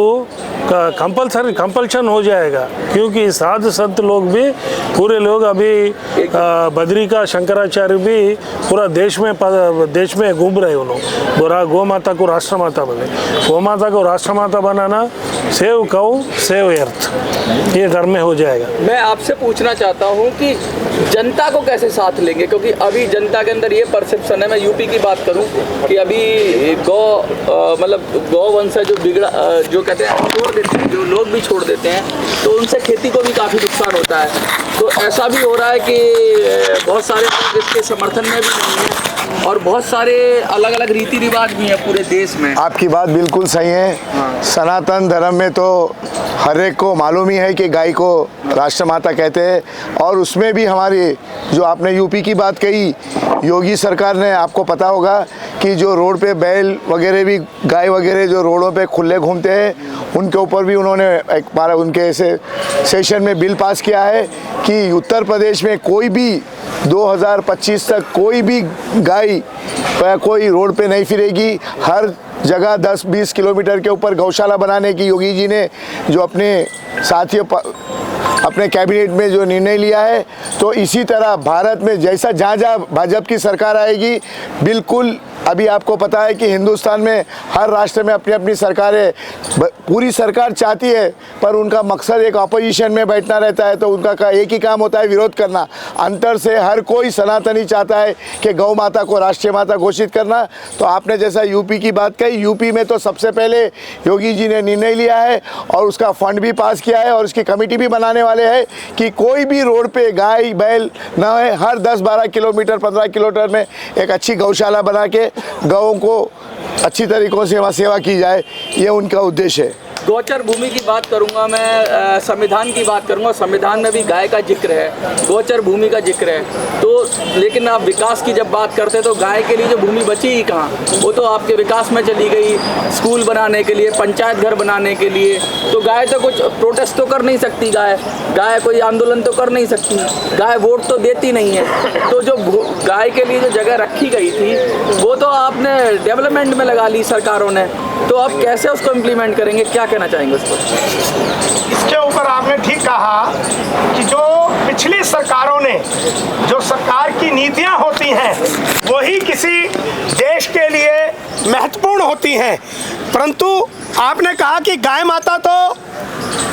कंपल्शन हो जाएगा, क्योंकि साधु संत लोग भी पूरे लोग अभी बद्री का शंकराचार्य भी पूरा देश में घूम रहे उन्होंने गौ माता को राष्ट्रमाता बने। गौ माता को राष्ट्रमाता बनाना, सेव गौ सेव अर्थ, ये धर्म में हो जाएगा। मैं आपसे पूछना चाहता हूँ कि जनता को कैसे साथ लेंगे, क्योंकि अभी जनता के अंदर ये परसेप्शन है, मैं यूपी की बात करूँ कि अभी गौवंश है जो बिगड़ा, जो कहते हैं छोड़ देते हैं, जो लोग भी छोड़ देते हैं, तो उनसे खेती को भी काफ़ी नुकसान होता है। तो ऐसा भी हो रहा है कि बहुत सारे लोग इसके समर्थन में भी नहीं है, और बहुत सारे अलग अलग रीति रिवाज भी हैं पूरे देश में। आपकी बात बिल्कुल सही है। सनातन धर्म में तो हर एक को मालूम ही है कि गाय को राष्ट्रमाता कहते हैं, और उसमें भी हमारी जो आपने यूपी की बात कही, योगी सरकार ने, आपको पता होगा कि जो रोड पे बैल वगैरह भी, गाय वगैरह जो रोडों पे खुले घूमते हैं, उनके ऊपर भी उन्होंने एक बार उनके ऐसे सेशन में बिल पास किया है कि उत्तर प्रदेश में कोई भी 2025 तक कोई भी गाय कोई रोड पे नहीं फिरेगी। हर जगह 10-20 किलोमीटर के ऊपर गौशाला बनाने की योगी जी ने जो अपने साथियों अपने कैबिनेट में जो निर्णय लिया है, तो इसी तरह भारत में जैसा जहाँ जहाँ भाजपा की सरकार आएगी, बिल्कुल अभी आपको पता है कि हिंदुस्तान में हर राष्ट्र में अपनी अपनी सरकारें, पूरी सरकार चाहती है, पर उनका मकसद एक अपोजिशन में बैठना रहता है, तो उनका एक ही काम होता है विरोध करना। अंतर से हर कोई सनातनी चाहता है कि गौ माता को राष्ट्रीय माता घोषित करना। तो आपने जैसा यूपी की बात कही, यूपी में तो सबसे पहले योगी जी ने निर्णय लिया है और उसका फंड भी पास किया है और उसकी कमेटी भी बनाने वाले हैं कि कोई भी रोड पे गाय बैल न है, हर 10-12 किलोमीटर 15 किलोमीटर में एक अच्छी गौशाला बना के गाँवों को अच्छी तरीकों से वहाँ सेवा की जाए, ये उनका उद्देश्य है। गोचर भूमि की बात करूंगा मैं, संविधान की बात करूंगा। संविधान में भी गाय का जिक्र है, गोचर भूमि का जिक्र है, तो लेकिन आप विकास की जब बात करते हैं तो गाय के लिए जो भूमि बची ही कहाँ, वो तो आपके विकास में चली गई, स्कूल बनाने के लिए, पंचायत घर बनाने के लिए। तो गाय तो कुछ प्रोटेस्ट तो कर नहीं सकती, गाय कोई आंदोलन तो कर नहीं सकती, गाय वोट तो देती नहीं है। तो जो गाय के लिए जो जगह रखी गई थी वो तो आपने डेवलपमेंट में लगा ली सरकारों ने, तो अब कैसे उसको इम्प्लीमेंट करेंगे, क्या कहना चाहेंगे उस पर? इसके ऊपर आपने ठीक कहा कि जो पिछली सरकारों ने, जो सरकार की नीतियां होती हैं वही किसी देश के लिए महत्वपूर्ण होती हैं, परंतु आपने कहा कि गाय माता तो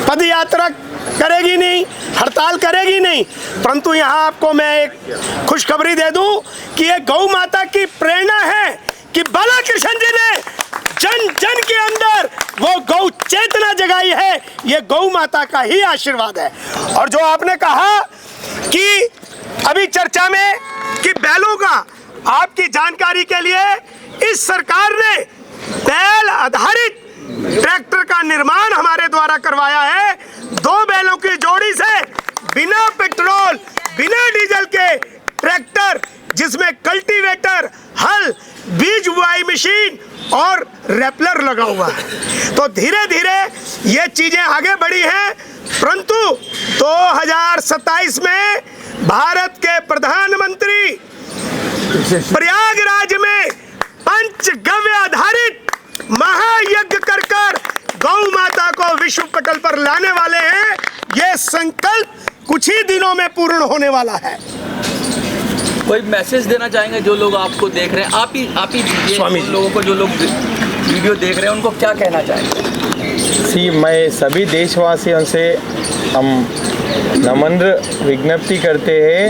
पद यात्रा करेगी नहीं, हड़ताल करेगी नहीं, परंतु यहाँ आपको मैं एक खुशखबरी दे दूं कि ये गौ माता की प्रेरणा है कि बालाकृष्ण जी ने जन जन के अंदर वो गौ चेतना जगाई है। ये गौ माता का ही आशीर्वाद है। और जो आपने कहा कि अभी चर्चा में कि बैलों का, आपकी जानकारी के लिए इस सरकार ने बैल आधारित ट्रैक्टर का निर्माण हमारे द्वारा करवाया है। 2 बैलों की जोड़ी से बिना पेट्रोल बिना डीजल के ट्रैक्टर, जिसमें कल्टीवेटर, हल, बीज बुआई मशीन और रेपलर लगा हुआ है। तो धीरे धीरे ये चीजें आगे बढ़ी हैं, परंतु 2027 में भारत के प्रधानमंत्री प्रयागराज में पंचगव्य आधारित महायज्ञ कर गौ माता को विश्व पटल पर लाने वाले हैं। ये संकल्प कुछ ही दिनों में पूर्ण होने वाला है। कोई मैसेज देना चाहेंगे जो लोग आपको देख रहे हैं? आप ही स्वामी लोगों को, जो लोग वीडियो देख रहे हैं, उनको क्या कहना चाहेंगे? मैं सभी देशवासियों से हम नम्र विज्ञप्ति करते हैं,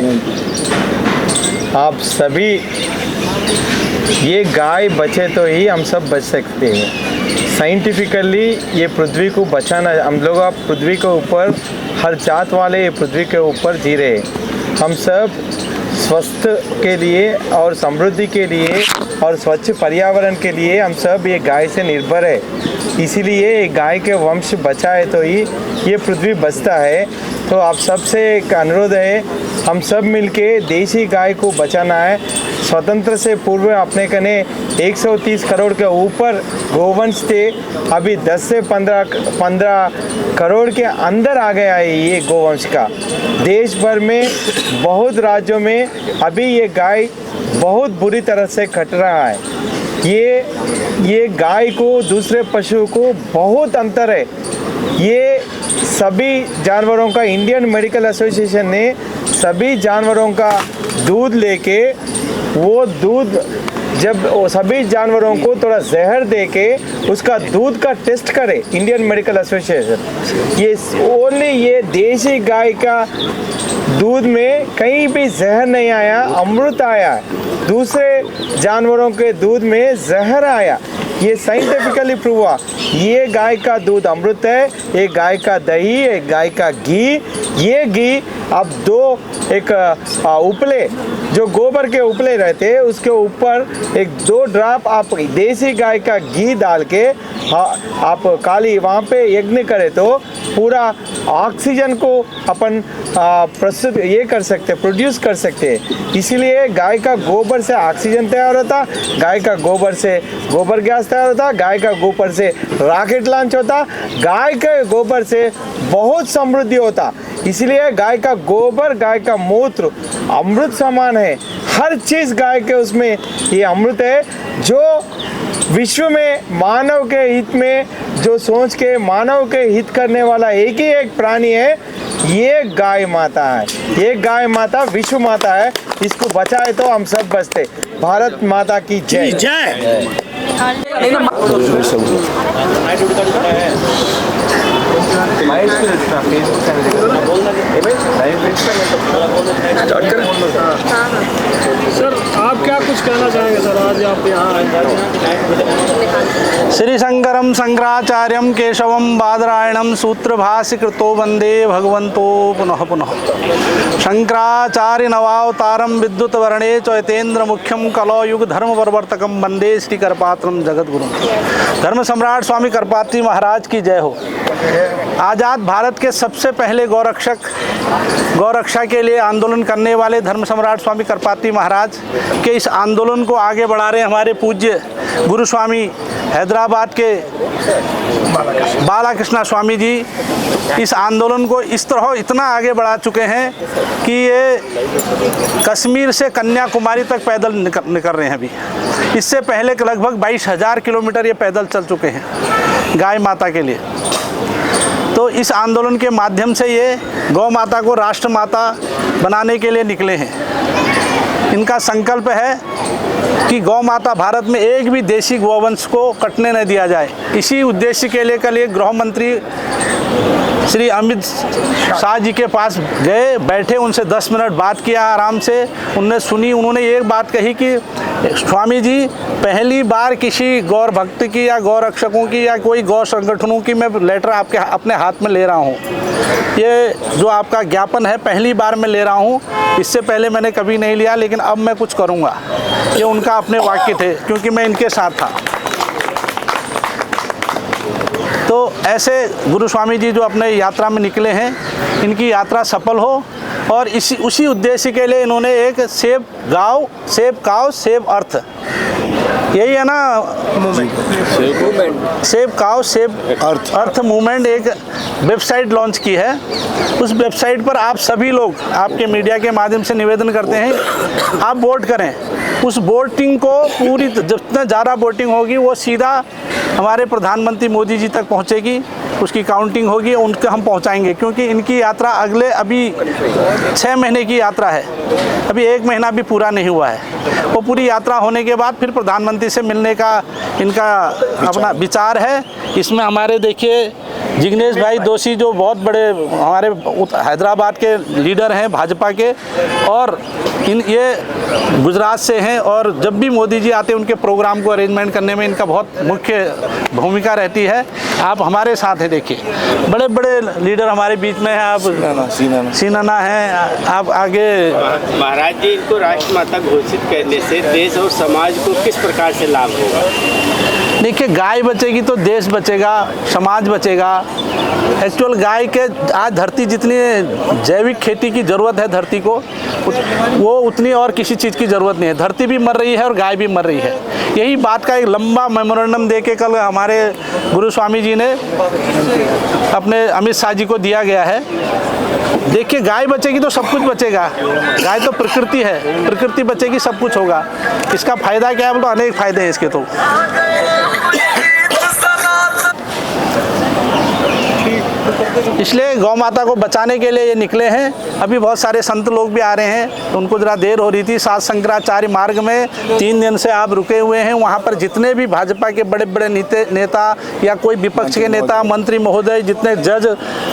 आप सभी, ये गाय बचे तो ही हम सब बच सकते हैं। साइंटिफिकली ये पृथ्वी को बचाना, हम लोग अब पृथ्वी के ऊपर, हर जात वाले ये पृथ्वी के ऊपर जी रहे हैं। हम सब स्वस्थ के लिए और समृद्धि के लिए और स्वच्छ पर्यावरण के लिए हम सब ये गाय से निर्भर है। इसीलिए गाय के वंश बचा है तो ही ये पृथ्वी बचता है। तो आप सबसे एक अनुरोध है, हम सब मिलके देशी गाय को बचाना है। स्वतंत्र से पूर्व अपने कने 130 करोड़ के ऊपर गोवंश थे, अभी 10 से 15 करोड़ के अंदर आ गया है ये गोवंश का। देश भर में बहुत राज्यों में अभी ये गाय बहुत बुरी तरह से कट रहा है। ये गाय को दूसरे पशु को बहुत अंतर है। ये सभी जानवरों का, इंडियन मेडिकल एसोसिएशन ने सभी जानवरों का दूध लेके, वो दूध जब वो सभी जानवरों को थोड़ा जहर दे के उसका दूध का टेस्ट करे इंडियन मेडिकल एसोसिएशन, ये ओनली ये देशी गाय का दूध में कहीं भी जहर नहीं आया, अमृत आया। दूसरे जानवरों के दूध में जहर आया, ये साइंटिफिकली प्रूव हुआ। ये गाय का दूध अमृत है, ये गाय का दही, ये गाय का घी, ये घी अब एक उपले जो गोबर के उपले रहते हैं उसके ऊपर 2 ड्रॉप आप देसी गाय का घी डाल के आप काली वहाँ पे यज्ञ करें तो पूरा ऑक्सीजन को अपन प्रस्तुत ये कर सकते, प्रोड्यूस कर सकते हैं। इसीलिए गाय का गोबर से ऑक्सीजन तैयार होता, गाय का गोबर से गोबर गैस तैयार होता, गाय का गोबर से रॉकेट लॉन्च होता, गाय के गोबर से बहुत समृद्धि होता। इसलिए गाय का गोबर, गाय का मूत्र अमृत समान है। हर चीज़ गाय के उसमें ये अमृत है, जो विश्व में मानव के हित में जो सोच के मानव के हित करने वाला एक ही एक प्राणी है, ये गाय माता है। ये गाय माता विश्व माता है, इसको बचाए तो हम सब बचते। भारत माता की जय जय। सर आप क्या कुछ कहना चाहेंगे सर, आज आप यहाँ आए? श्री शंकरम शंकराचार्यम केशवम बादरायणम सूत्रभाष्य कृतो वंदे भगवंतो पुनः पुनः। शंकराचार्य नवावतारम विद्युत वर्णे चैतेन्द्र मुख्यम कलो युग धर्म प्रवर्तकम वंदे श्री करपात्रम जगत गुरु। धर्म सम्राट स्वामी करपात्री महाराज की जय हो। आज़ाद भारत के सबसे पहले गौरक्षा के लिए आंदोलन करने वाले धर्म सम्राट स्वामी करपात्री महाराज के इस आंदोलन को आगे बढ़ा रहे हमारे पूज्य गुरु स्वामी हैदराबाद के बालाकृष्ण स्वामी जी इस आंदोलन को इस तरह इतना आगे बढ़ा चुके हैं कि ये कश्मीर से कन्याकुमारी तक पैदल निकल रहे हैं। अभी इससे पहले लगभग 22,000 किलोमीटर ये पैदल चल चुके हैं गाय माता के लिए। तो इस आंदोलन के माध्यम से ये गौ माता को राष्ट्र माता बनाने के लिए निकले हैं। इनका संकल्प है कि गौ माता भारत में एक भी देशी गौवंश को कटने न दिया जाए। इसी उद्देश्य के लिए कल एक गृह मंत्री श्री अमित शाह जी के पास गए, बैठे, उनसे 10 मिनट बात किया आराम से। उनने सुनी, उन्होंने एक बात कही कि स्वामी जी पहली बार किसी गौर भक्त की या गौ रक्षकों की या कोई गौ संगठनों की मैं लेटर आपके अपने हाथ में ले रहा हूँ। ये जो आपका ज्ञापन है पहली बार मैं ले रहा हूँ, इससे पहले मैंने कभी नहीं लिया, लेकिन अब मैं कुछ करूँगा। ये उनका अपने वाक्य थे, क्योंकि मैं इनके साथ था। तो ऐसे गुरु स्वामी जी जो अपने यात्रा में निकले हैं, इनकी यात्रा सफल हो और उसी उद्देश्य के लिए इन्होंने एक सेव काव सेव अर्थ, यही है ना सेव काव सेव अर्थ मूवमेंट, एक वेबसाइट लॉन्च की है। उस वेबसाइट पर आप सभी लोग, आपके मीडिया के माध्यम से निवेदन करते हैं, आप वोट करें। उस वोटिंग को पूरी जितना ज़्यादा वोटिंग होगी वो सीधा हमारे प्रधानमंत्री मोदी जी तक पहुंचेगी, उसकी काउंटिंग होगी, उनको हम पहुंचाएंगे। क्योंकि इनकी यात्रा अगले अभी 6 महीने की यात्रा है, अभी 1 महीना भी पूरा नहीं हुआ है। वो पूरी यात्रा होने के बाद फिर प्रधानमंत्री से मिलने का इनका अपना विचार है। इसमें हमारे देखिए जिग्नेश भाई दोषी जो बहुत बड़े हमारे हैदराबाद के लीडर हैं भाजपा के, और ये गुजरात से हैं, और जब भी मोदी जी आते हैं उनके प्रोग्राम को अरेंजमेंट करने में इनका बहुत मुख्य भूमिका रहती है। आप हमारे साथ हैं, देखिए बड़े बड़े लीडर हमारे बीच में हैं। आप सीनाना हैं, आप आगे। महाराज जी, इनको राष्ट्रमाता घोषित करने से देश और समाज को किस प्रकार से लाभ होगा? देखिए, गाय बचेगी तो देश बचेगा, समाज बचेगा। एक्चुअल गाय के आज धरती जितनी जैविक खेती की ज़रूरत है धरती को, वो उतनी और किसी चीज़ की ज़रूरत नहीं है। धरती भी मर रही है और गाय भी मर रही है। यही बात का एक लंबा मेमोरेंडम दे के कल हमारे गुरु स्वामी जी ने अपने अमित शाह जी को दिया गया है। देखिए, गाय बचेगी तो सब कुछ बचेगा। गाय तो प्रकृति है, प्रकृति बचेगी सब कुछ होगा। इसका फ़ायदा क्या है? बोलो, अनेक फ़ायदे हैं इसके। तो इसलिए गौ माता को बचाने के लिए ये निकले हैं। अभी बहुत सारे संत लोग भी आ रहे हैं, तो उनको ज़रा देर हो रही थी। सात शंकराचार्य मार्ग में 3 दिन से आप रुके हुए हैं। वहाँ पर जितने भी भाजपा के बड़े बड़े नेता या कोई विपक्ष के नेता, मंत्री महोदय, जितने जज,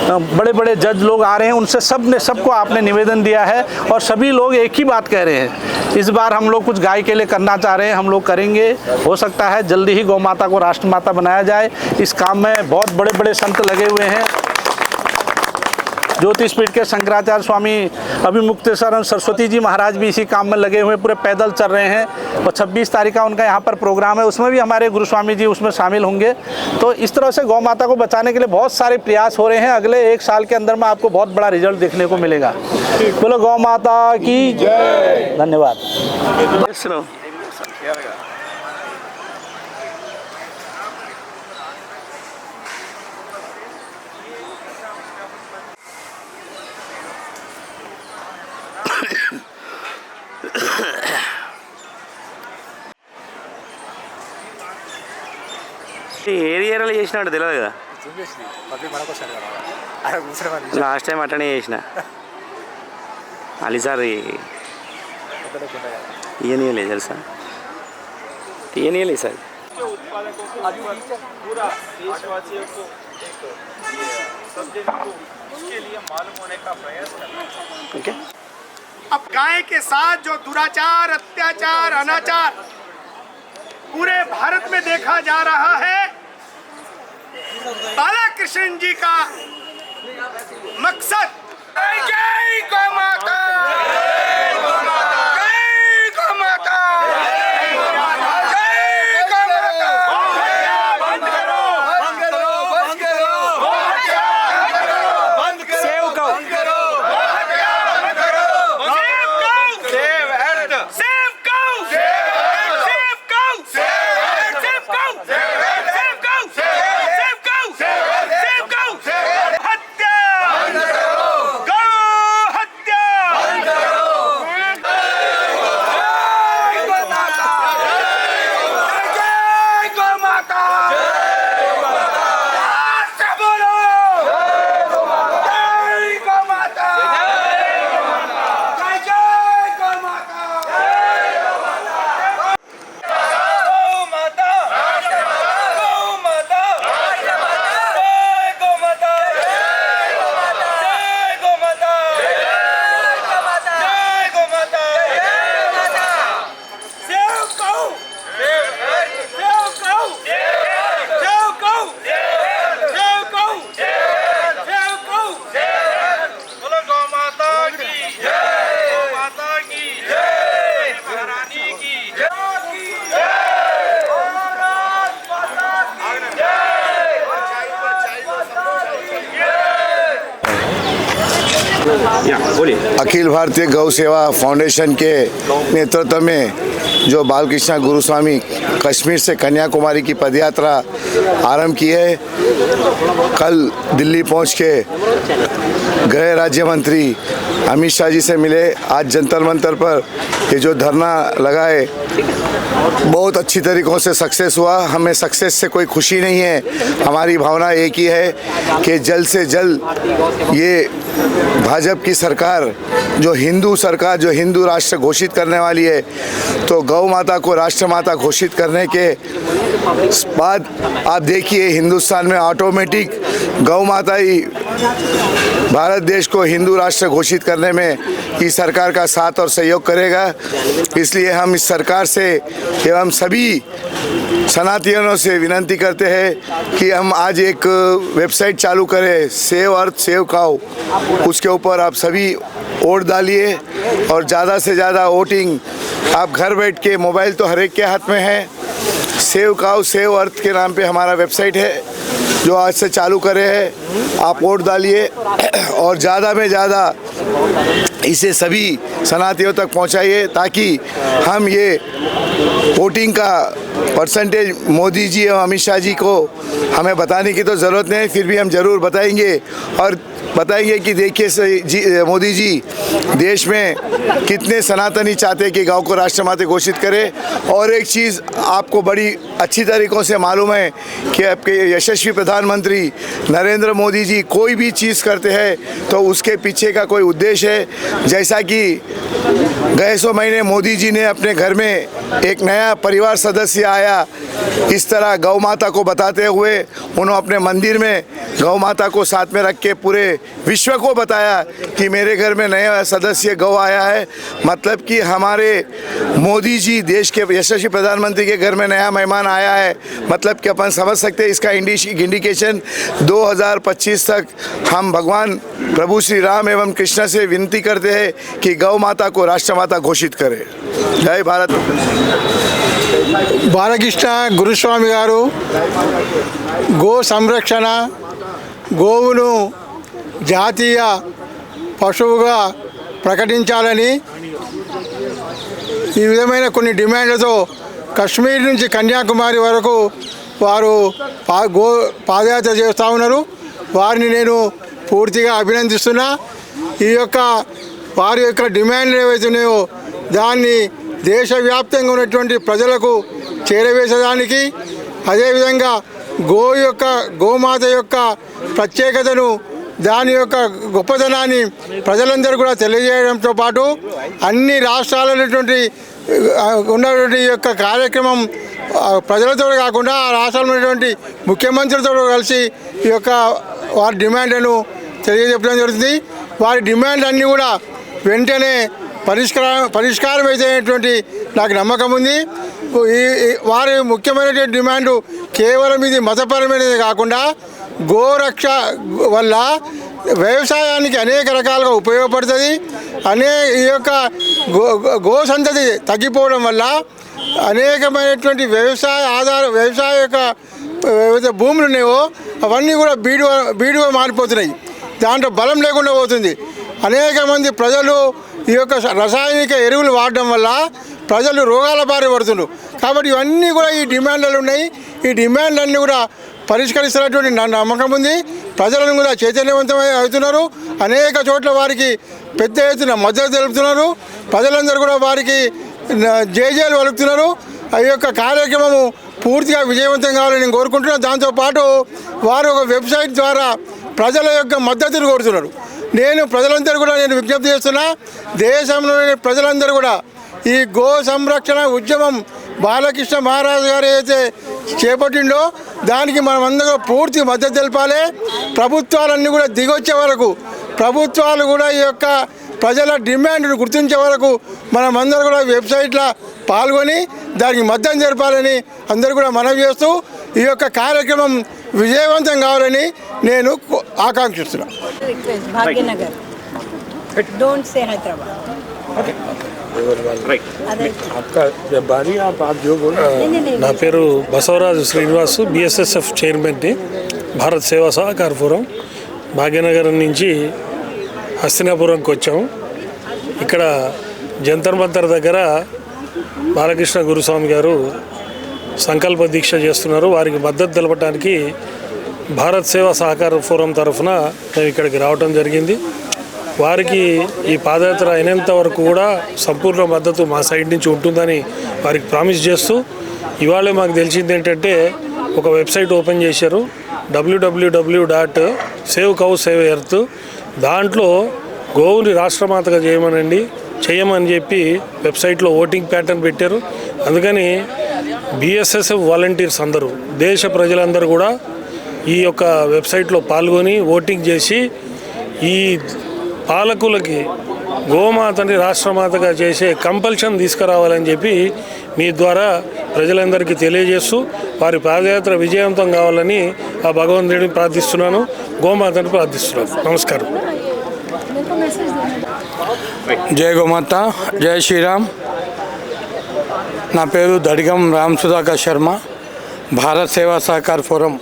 बड़े बड़े जज लोग आ रहे हैं, उनसे सबको आपने निवेदन दिया है, और सभी लोग एक ही बात कह रहे हैं। इस बार हम लोग कुछ गाय के लिए करना चाह रहे हैं, हम लोग करेंगे। हो सकता है जल्दी ही गौ माता को राष्ट्र माता बनाया जाए। इस काम में बहुत बड़े बड़े संत लगे हुए हैं, ज्योतिषपीठ के शंकराचार्य स्वामी अभिमुक्तेश्वर सरस्वती जी महाराज भी इसी काम में लगे हुए पूरे पैदल चल रहे हैं। और 26 तारीख का उनका यहाँ पर प्रोग्राम है, उसमें भी हमारे गुरु स्वामी जी उसमें शामिल होंगे। तो इस तरह से गौ माता को बचाने के लिए बहुत सारे प्रयास हो रहे हैं। अगले 1 साल के अंदर में आपको बहुत बड़ा रिजल्ट देखने को मिलेगा। बोलो गौ माता की जय। धन्यवाद। ఏరియాలో చేసినట్టు తెలియదు కదా, లాస్ట్ టైం అట్టనే చేసిన అలీసారి తీయనీయలేదు తెలుసా, తీయనీయలేదు సార్। पूरा देशवासियों को सब जन को उसके लिए मालूम होने का प्रयास करना है। ओके। अब गाय के साथ जो दुराचार, अत्याचार, अनाचार पूरे भारत में देखा जा रहा है, बालाकृष्ण जी का मकसद जय गौ माता, जय गौ माता, जय गौ माता, जय गौ माता। बंद करो, बंद करो, बंद करो, बंद करो, सेव गौ, बंद करो, बंद करो, सेव गौ, सेव अर्थ, सेव गौ, सेव गौ, सेव गौ, सेव गौ, सेव गौ, सेव गौ, हत्या, बंद करो, गौ हत्या, बंद करो, जय गौ माता, जय गौ माता, से बोलो, जय गौ माता, जय गौ माता, जय गौ माता, जय गौ माता, जय गौ माता, गौ माता, गौ माता, जय गौ माता, जय गौ माता, जय गौ माता, जय गौ माता, जय माता, सेव गौ, सेव गौ, सेव गौ, सेव गौ, सेव गौ, बोलो गौ माता की जय, गौ माता की जय, महारानी की जय, भारत माता की जय। अखिल भारतीय गौ सेवा फाउंडेशन के नेतृत्व में जो बालकृष्ण गुरुस्वामी कश्मीर से कन्याकुमारी की पदयात्रा आरंभ की है, कल दिल्ली पहुंच के गृह राज्य मंत्री अमित शाह जी से मिले। आज जंतर मंतर पर ये जो धरना लगाए बहुत अच्छी तरीक़ों से सक्सेस हुआ। हमें सक्सेस से कोई खुशी नहीं है, हमारी भावना एक ही है कि जल्द से जल्द ये भाजपा की सरकार जो हिंदू राष्ट्र घोषित करने वाली है, तो गौ माता को राष्ट्र माता घोषित करने के बाद आप देखिए हिंदुस्तान में ऑटोमेटिक गौ माता ही भारत देश को हिंदू राष्ट्र घोषित करने में इस सरकार का साथ और सहयोग करेगा। इसलिए हम इस सरकार से एवं सभी सनातनियों से विनती करते हैं कि हम आज एक वेबसाइट चालू करें, सेव अर्थ सेव काऊ। उसके ऊपर आप सभी वोट डालिए और ज़्यादा से ज़्यादा वोटिंग आप घर बैठ के, मोबाइल तो हर एक के हाथ में है, सेव काऊ सेव अर्थ के नाम पे हमारा वेबसाइट है जो आज से चालू करे है। आप वोट डालिए और ज़्यादा में ज़्यादा इसे सभी सनातनियों तक पहुंचाइए ताकि हम ये वोटिंग का परसेंटेज मोदी जी और अमित शाह जी को हमें बताने की तो ज़रूरत नहीं, फिर भी हम ज़रूर बताएंगे और बताएंगे कि देखिए मोदी जी देश में कितने सनातनी चाहते हैं कि गांव को राष्ट्रमाता घोषित करें। और एक चीज़ आपको बड़ी अच्छी तरीक़ों से मालूम है कि आपके यशस्वी प्रधानमंत्री नरेंद्र मोदी जी कोई भी चीज़ करते हैं तो उसके पीछे का कोई उद्देश्य है। जैसा कि गए 100 महीने मोदी जी ने अपने घर में एक नया परिवार सदस्य आया इस तरह गौ माता को बताते हुए उन्होंने अपने मंदिर में गौ माता को साथ में रख के पूरे विश्व को बताया कि मेरे घर में नया सदस्य गौ आया है। मतलब कि हमारे मोदी जी देश के यशस्वी प्रधानमंत्री के घर में नया मेहमान आया है। मतलब कि अपन समझ सकते हैं इसका इंडिकेशन 2025 तक हम भगवान प्रभु श्री राम एवं कृष्ण से विनती करते हैं कि गौ माता को राष्ट्रमाता घोषित करें। जय भारत। బాలకృష్ణ గురుస్వామి గారు గో సంరక్షణ, గోవును జాతీయ పశువుగా ప్రకటించాలని ఈ విధమైన కొన్ని డిమాండ్లతో కశ్మీర్ నుంచి కన్యాకుమారి వరకు వారు పాదయాత్ర చేస్తూ ఉన్నారు. వారిని నేను పూర్తిగా అభినందిస్తున్నా. ఈ యొక్క వారి యొక్క డిమాండ్లు ఏవైతున్నాయో దాన్ని దేశవ్యాప్తంగా ఉన్నటువంటి ప్రజలకు చేరవేసేదానికి, అదేవిధంగా గోమాత యొక్క ప్రత్యేకతను, దాని యొక్క గొప్పతనాన్ని ప్రజలందరూ కూడా తెలియజేయడంతో పాటు అన్ని రాష్ట్రాలైనటువంటి ఉన్నటువంటి యొక్క కార్యక్రమం ప్రజలతో కాకుండా ఆ రాష్ట్రంలో ఉన్నటువంటి ముఖ్యమంత్రులతో కలిసి ఈ యొక్క వారి డిమాండ్లను తెలియజెప్పడం జరుగుతుంది. వారి డిమాండ్ అన్నీ కూడా వెంటనే పరిష్కారం అయితేటువంటి నాకు నమ్మకం ఉంది. వారి ముఖ్యమైనటువంటి డిమాండ్ కేవలం ఇది మతపరమైనది కాకుండా గోరక్ష వల్ల వ్యవసాయానికి అనేక రకాలుగా ఉపయోగపడుతుంది. ఈ యొక్క గో సంతతి తగ్గిపోవడం వల్ల అనేకమైనటువంటి వ్యవసాయ యొక్క భూములు ఉన్నాయో అవన్నీ కూడా బీడుగా మారిపోతున్నాయి. దాంట్లో బలం లేకుండా పోతుంది. అనేక మంది ప్రజలు ఈ యొక్క రసాయనిక ఎరువులు వాడడం వల్ల ప్రజలు రోగాల బారి పడుతున్నారు. కాబట్టి ఇవన్నీ కూడా ఈ డిమాండ్లు ఉన్నాయి. ఈ డిమాండ్లన్నీ కూడా పరిష్కరిస్తున్నటువంటి నమ్మకం ఉంది. ప్రజలను కూడా చైతన్యవంతం అవుతున్నారు. అనేక చోట్ల వారికి పెద్ద ఎత్తున మద్దతు తెలుపుతున్నారు. ప్రజలందరూ కూడా వారికి జేజేలు వలుపుతున్నారు. ఆ యొక్క కార్యక్రమము పూర్తిగా విజయవంతం కావాలని నేను కోరుకుంటున్నాను. దాంతోపాటు వారు ఒక వెబ్సైట్ ద్వారా ప్రజల యొక్క మద్దతును కోరుతున్నారు. నేను ప్రజలందరూ కూడా విజ్ఞప్తి చేస్తున్నా, దేశంలోని ప్రజలందరూ కూడా ఈ గో సంరక్షణ ఉద్యమం బాలకృష్ణ మహారాజు గారు ఏదైతే చేపట్టిండో దానికి మనమందరం పూర్తి మద్దతు తెలపాలి. ప్రభుత్వాలన్నీ కూడా దిగొచ్చే వరకు, ప్రభుత్వాలు కూడా ఈ యొక్క ప్రజల డిమాండ్ను గుర్తించే వరకు మనమందరం కూడా వెబ్సైట్లో పాల్గొని దానికి మద్దతు జరపాలని అందరూ కూడా మనవి చేస్తూ ఈ యొక్క కార్యక్రమం విజయవంతం కావాలని నేను ఆకాంక్షిస్తున్నాను. Bhagyanagar, don't say Hyderabad. నా పేరు బసవరాజు శ్రీనివాసు, బిఎస్ఎస్ఎఫ్ చైర్మన్ని, భారత్ సేవా సహకార ఫోరం. భాగ్యనగరం నుంచి హస్తినాపురంకి వచ్చాము. ఇక్కడ జంతర్ మంతర్ దగ్గర బాలకృష్ణ గురుస్వామి గారు సంకల్ప దీక్ష చేస్తున్నారు. వారికి మద్దతు తెలపడానికి భారత్ సేవా సహకార ఫోరం తరఫున మేము ఇక్కడికి రావడం జరిగింది. వారికి ఈ పాదయాత్ర అయినంత వరకు కూడా సంపూర్ణ మద్దతు మా సైడ్ నుంచి ఉంటుందని వారికి ప్రామిస్ చేస్తూ, ఇవాళే మాకు తెలిసింది ఏంటంటే ఒక వెబ్సైట్ ఓపెన్ చేశారు, www.savecowsaveearth. దాంట్లో గోవుని రాష్ట్రమాతగా చేయమని చెప్పి వెబ్సైట్లో ఓటింగ్ ప్యాటర్న్ పెట్టారు. అందుకని బిఎస్ఎస్ఎఫ్ వాలంటీర్స్ అందరూ, దేశ ప్రజలందరూ కూడా ఈ యొక్క వెబ్సైట్లో పాల్గొని ఓటింగ్ చేసి ఈ పాలకులకి గోమాతని రాష్ట్రమాతగా చేసే కంపల్షన్ తీసుకురావాలని చెప్పి మీ ద్వారా ప్రజలందరికీ తెలియజేస్తూ వారి పాదయాత్ర విజయవంతం కావాలని ఆ భగవంతుడిని ప్రార్థిస్తున్నాను, గోమాతని ప్రార్థిస్తున్నాను. నమస్కారం. జై గోమాత, జై శ్రీరామ్. నా పేరు దడిగం రామ్ సుధాకర్ శర్మ, భారత్ సేవా సహకార ఫోరం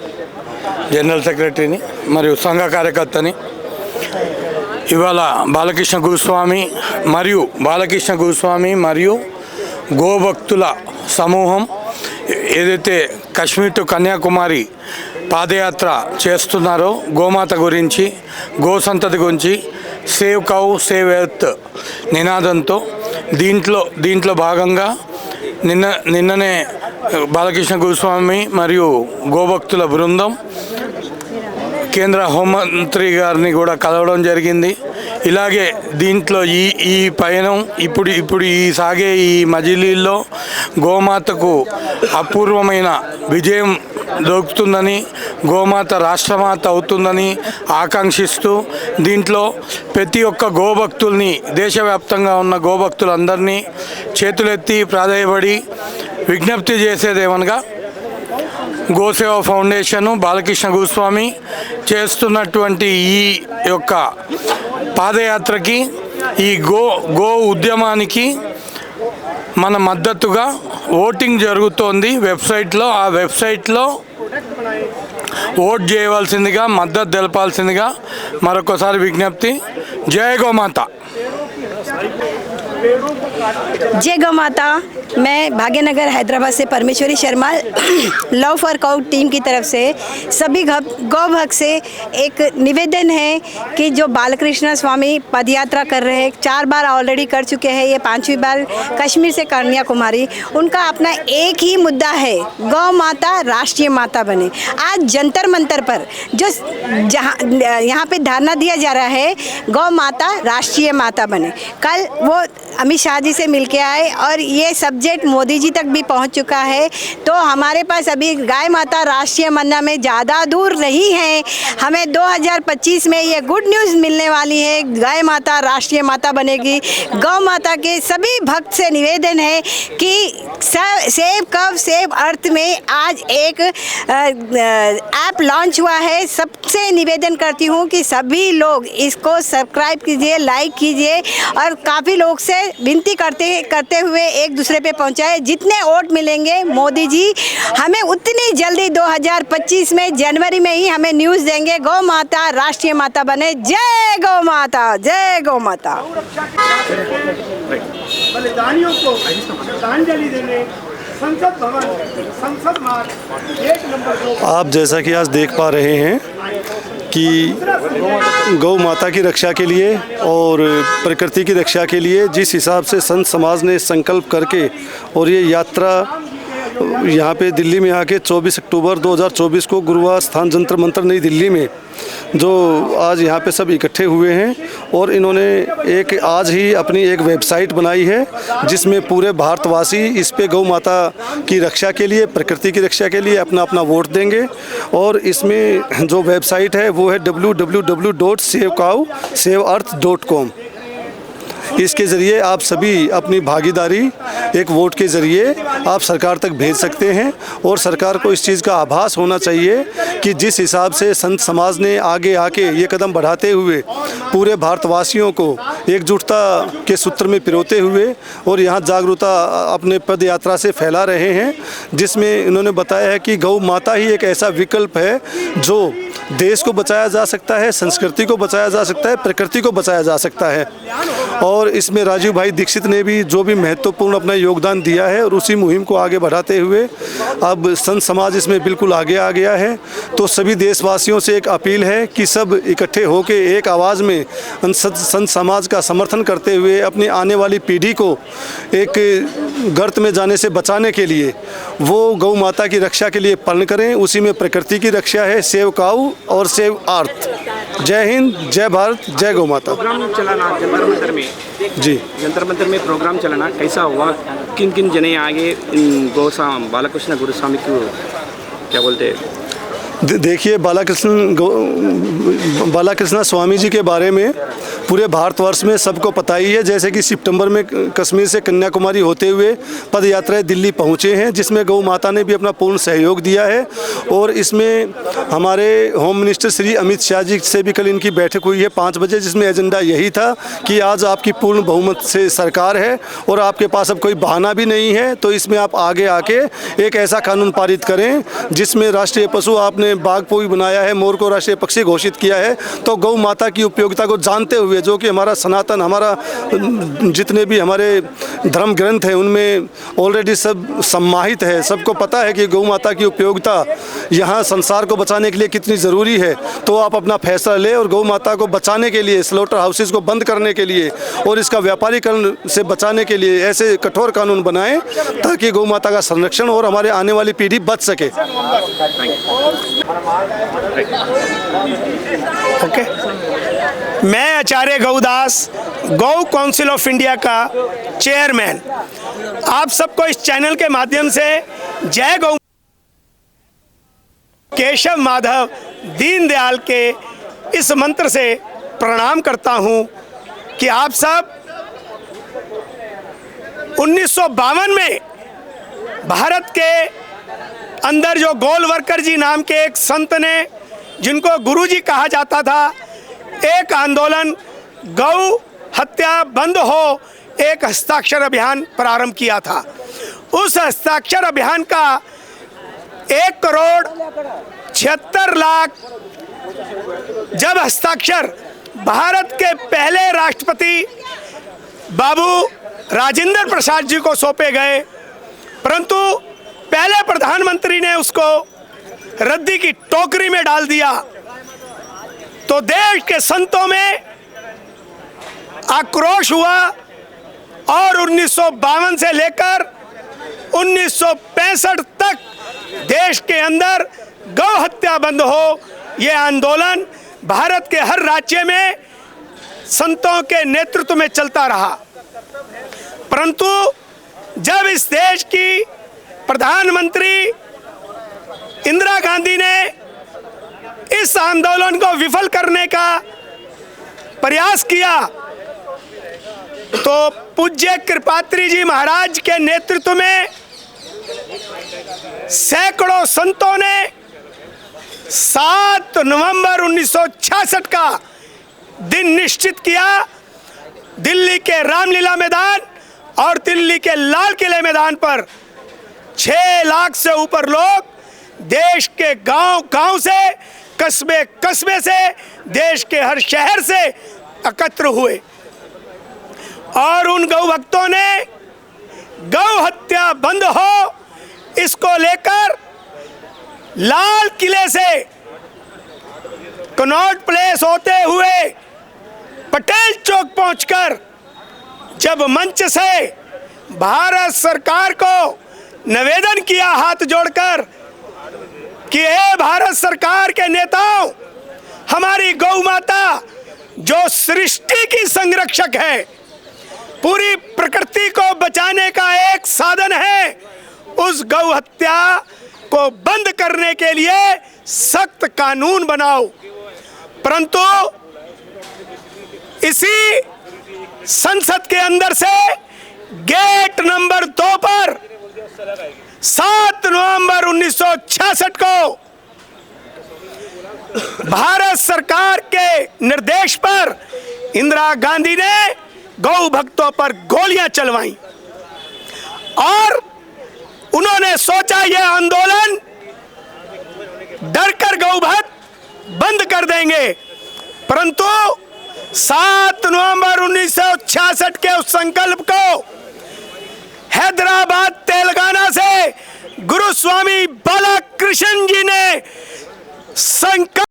జనరల్ సెక్రటరీని మరియు సంఘ కార్యకర్తని. ఇవాళ బాలకృష్ణ గురుస్వామి మరియు గోభక్తుల సమూహం ఏదైతే కశ్మీర్ టు కన్యాకుమారి పాదయాత్ర చేస్తున్నారో గోమాత గురించి, గో సంతతి గురించి, సేవ్ కౌ సేవ్ ఎర్త్ నినాదంతో దీంట్లో భాగంగా నిన్ననే బాలకృష్ణ గురుస్వామి మరియు గోభక్తుల బృందం కేంద్ర హోంమంత్రి గారిని కూడా కలవడం జరిగింది. ఇలాగే దీంట్లో ఈ పయనం ఇప్పుడు ఈ సాగే ఈ మజిలీల్లో గోమాతకు అపూర్వమైన విజయం దొరుకుతుందని, గోమాత రాష్ట్రమాత అవుతుందని ఆకాంక్షిస్తూ దీంట్లో ప్రతి ఒక్క గోభక్తుల్ని, దేశవ్యాప్తంగా ఉన్న గోభక్తులందరినీ చేతులెత్తి ప్రాధేయపడి విజ్ఞప్తి చేసేదేమనగా గోసేవ ఫౌండేషను బాలకృష్ణ గోస్వామి చేస్తున్నటువంటి ఈ యొక్క పాదయాత్రకి, ఈ గో ఉద్యమానికి మన మద్దతుగా ఓటింగ్ జరుగుతోంది వెబ్సైట్లో. ఆ వెబ్సైట్లో ఓట్ చేయవలసిందిగా, మద్దతు తెలపాల్సిందిగా మరొకసారి విజ్ఞప్తి. జై గోమాత. जय गौ माता। मैं भाग्यनगर हैदराबाद से Parameshwari Sharma love for cow team की तरफ से सभी गौ भक्त से एक निवेदन है कि जो बालकृष्ण स्वामी पदयात्रा कर रहे हैं, 4 बार ऑलरेडी कर चुके हैं, ये 5वीं बार कश्मीर से कन्याकुमारी, उनका अपना एक ही मुद्दा है, गौ माता राष्ट्रीय माता बने। आज जंतर मंतर पर जो जहाँ यहाँ पे धरना दिया जा रहा है, गौ माता राष्ट्रीय माता बने, कल वो अमित शाह जी से मिलके आए और ये सब्जेक्ट मोदी जी तक भी पहुंच चुका है। तो हमारे पास अभी गाय माता राष्ट्रीय बनना में ज़्यादा दूर नहीं है। हमें 2025 में ये गुड न्यूज़ मिलने वाली है, गाय माता राष्ट्रीय माता बनेगी। गौ माता के सभी भक्त से निवेदन है कि सेव कव सेव अर्थ में आज एक ऐप लॉन्च हुआ है। सबसे निवेदन करती हूँ कि सभी लोग इसको सब्सक्राइब कीजिए, लाइक कीजिए और काफ़ी लोग से विनती करते हुए एक दूसरे पे पहुंचाए। जितने वोट मिलेंगे मोदी जी हमें उतनी जल्दी 2025 में जनवरी में ही हमें न्यूज़ देंगे, गौ माता राष्ट्रीय माता बने। जय गौ माता, जय गौ माता। बलिदानियों को श्रद्धांजलि देने संसद भवन, संसद मार्ग, गेट नंबर 2। आप जैसा कि आज देख पा रहे हैं कि गौ माता की रक्षा के लिए और प्रकृति की रक्षा के लिए जिस हिसाब से संत समाज ने संकल्प करके और ये यात्रा यहाँ पे दिल्ली में आके 24 अक्टूबर 2024 को गुरुवार स्थान जंतर मंतर नई दिल्ली में जो आज यहाँ पे सब इकट्ठे हुए हैं और इन्होंने आज ही अपनी एक वेबसाइट बनाई है जिसमें पूरे भारतवासी इस पे गौ माता की रक्षा के लिए, प्रकृति की रक्षा के लिए अपना अपना वोट देंगे। और इसमें जो वेबसाइट है वो है www.savecowsaveearth.com। इसके ज़रिए आप सभी अपनी भागीदारी एक वोट के ज़रिए आप सरकार तक भेज सकते हैं और सरकार को इस चीज़ का आभास होना चाहिए कि जिस हिसाब से संत समाज ने आगे आके ये कदम बढ़ाते हुए पूरे भारतवासियों को एकजुटता के सूत्र में पिरोते हुए और यहाँ जागरूकता अपने पद यात्रा से फैला रहे हैं, जिसमें इन्होंने बताया है कि गौ माता ही एक ऐसा विकल्प है जो देश को बचाया जा सकता है, संस्कृति को बचाया जा सकता है, प्रकृति को बचाया जा सकता है। और इसमें राजीव भाई दीक्षित ने भी जो भी महत्वपूर्ण अपना योगदान दिया है और उसी मुहिम को आगे बढ़ाते हुए अब संत समाज इसमें बिल्कुल आगे आ गया है। तो सभी देशवासियों से एक अपील है कि सब इकट्ठे होकर एक आवाज़ में संत समाज का समर्थन करते हुए अपनी आने वाली पीढ़ी को एक गर्त में जाने से बचाने के लिए वो गौ माता की रक्षा के लिए प्रण करें। उसी में प्रकृति की रक्षा है, सेव काऊ और सेव अर्थ। जय हिंद, जय भारत, जय गौ माता। प्रोग्राम चलाना जंतर मंतर में जी, जंतर मंतर में प्रोग्राम चलाना कैसा हुआ? किन किन जने आगे गोस्वामी बालकृष्ण गुरुस्वामी को क्या बोलते हैं? देखिए, बालकृष्ण स्वामी जी के बारे में पूरे भारतवर्ष में सबको पता ही है। जैसे कि सितंबर में कश्मीर से कन्याकुमारी होते हुए पद यात्राएं दिल्ली पहुंचे हैं, जिसमें गौ माता ने भी अपना पूर्ण सहयोग दिया है। और इसमें हमारे होम मिनिस्टर श्री अमित शाह जी से भी कल इनकी बैठक हुई है 5 बजे, जिसमें एजेंडा यही था कि आज आपकी पूर्ण बहुमत से सरकार है और आपके पास अब कोई बहाना भी नहीं है, तो इसमें आप आगे आके एक ऐसा कानून पारित करें जिसमें राष्ट्रीय पशु आपने बाघ को भी बनाया है, मोर को राष्ट्रीय पक्षी घोषित किया है। तो गौ माता की उपयोगिता को जानते हुए, जो कि हमारा सनातन, हमारा जितने भी हमारे धर्म ग्रंथ हैं उनमें ऑलरेडी सब सम्माहित है, सबको पता है कि गौ माता की उपयोगिता यहाँ संसार को बचाने के लिए कितनी ज़रूरी है। तो आप अपना फैसला लें और गौ माता को बचाने के लिए, स्लॉटर हाउसेस को बंद करने के लिए और इसका व्यापारीकरण से बचाने के लिए ऐसे कठोर कानून बनाएं ताकि गौ माता का संरक्षण और हमारे आने वाली पीढ़ी बच सके। ओके। मैं आचार्य गौदास, गौ काउंसिल ऑफ इंडिया का चेयरमैन, आप सबको इस चैनल के माध्यम से जय गौ केशव माधव दीनदयाल के इस मंत्र से प्रणाम करता हूं कि आप सब 1952 में भारत के अंदर जो गोलवरकर जी नाम के एक संत ने, जिनको गुरुजी कहा जाता था, एक आंदोलन गौ हत्या बंद हो, एक हस्ताक्षर अभियान प्रारंभ किया था। उस हस्ताक्षर अभियान का 1,76,00,000 जब हस्ताक्षर भारत के पहले राष्ट्रपति बाबू राजेंद्र प्रसाद जी को सौंपे गए, परंतु पहले प्रधानमंत्री ने उसको रद्दी की टोकरी में डाल दिया, तो देश के संतों में आक्रोश हुआ और 1952 से लेकर 1965 तक देश के अंदर गौ हत्या बंद हो, ये आंदोलन भारत के हर राज्य में संतों के नेतृत्व में चलता रहा। परंतु जब इस देश की प्रधानमंत्री इंदिरा गांधी ने इस आंदोलन को विफल करने का प्रयास किया, तो पूज्य कृपात्री जी महाराज के नेतृत्व में सैकड़ों संतों ने 7 नवंबर 1966 का दिन निश्चित किया। दिल्ली के रामलीला मैदान और दिल्ली के लाल किले मैदान पर 6 लाख से ऊपर लोग देश के गांव-गांव से, कस्बे से, देश के हर शहर से एकत्र हुए और उन गौ भक्तों ने गौ हत्या बंद हो, इसको लेकर लाल किले से कनॉट प्लेस होते हुए पटेल चौक पहुंचकर जब मंच से भारत सरकार को निवेदन किया हाथ जोड़कर कि हे भारत सरकार के नेताओं, हमारी गौ माता जो सृष्टि की संरक्षक है, पूरी प्रकृति को बचाने का एक साधन है, उस गौ हत्या को बंद करने के लिए सख्त कानून बनाओ। परंतु इसी संसद के अंदर से गेट नंबर 2 पर 7 नवंबर 1966 को भारत सरकार के निर्देश पर इंदिरा गांधी ने गौ भक्तों पर गोलियां चलवाई और उन्होंने सोचा यह आंदोलन डरकर गौ भक्त बंद कर देंगे, परंतु 7 नवंबर 1966 के उस संकल्प को हैदराबाद तेलंगाना से गुरु स्वामी बालाकृष्ण जी ने संकल्प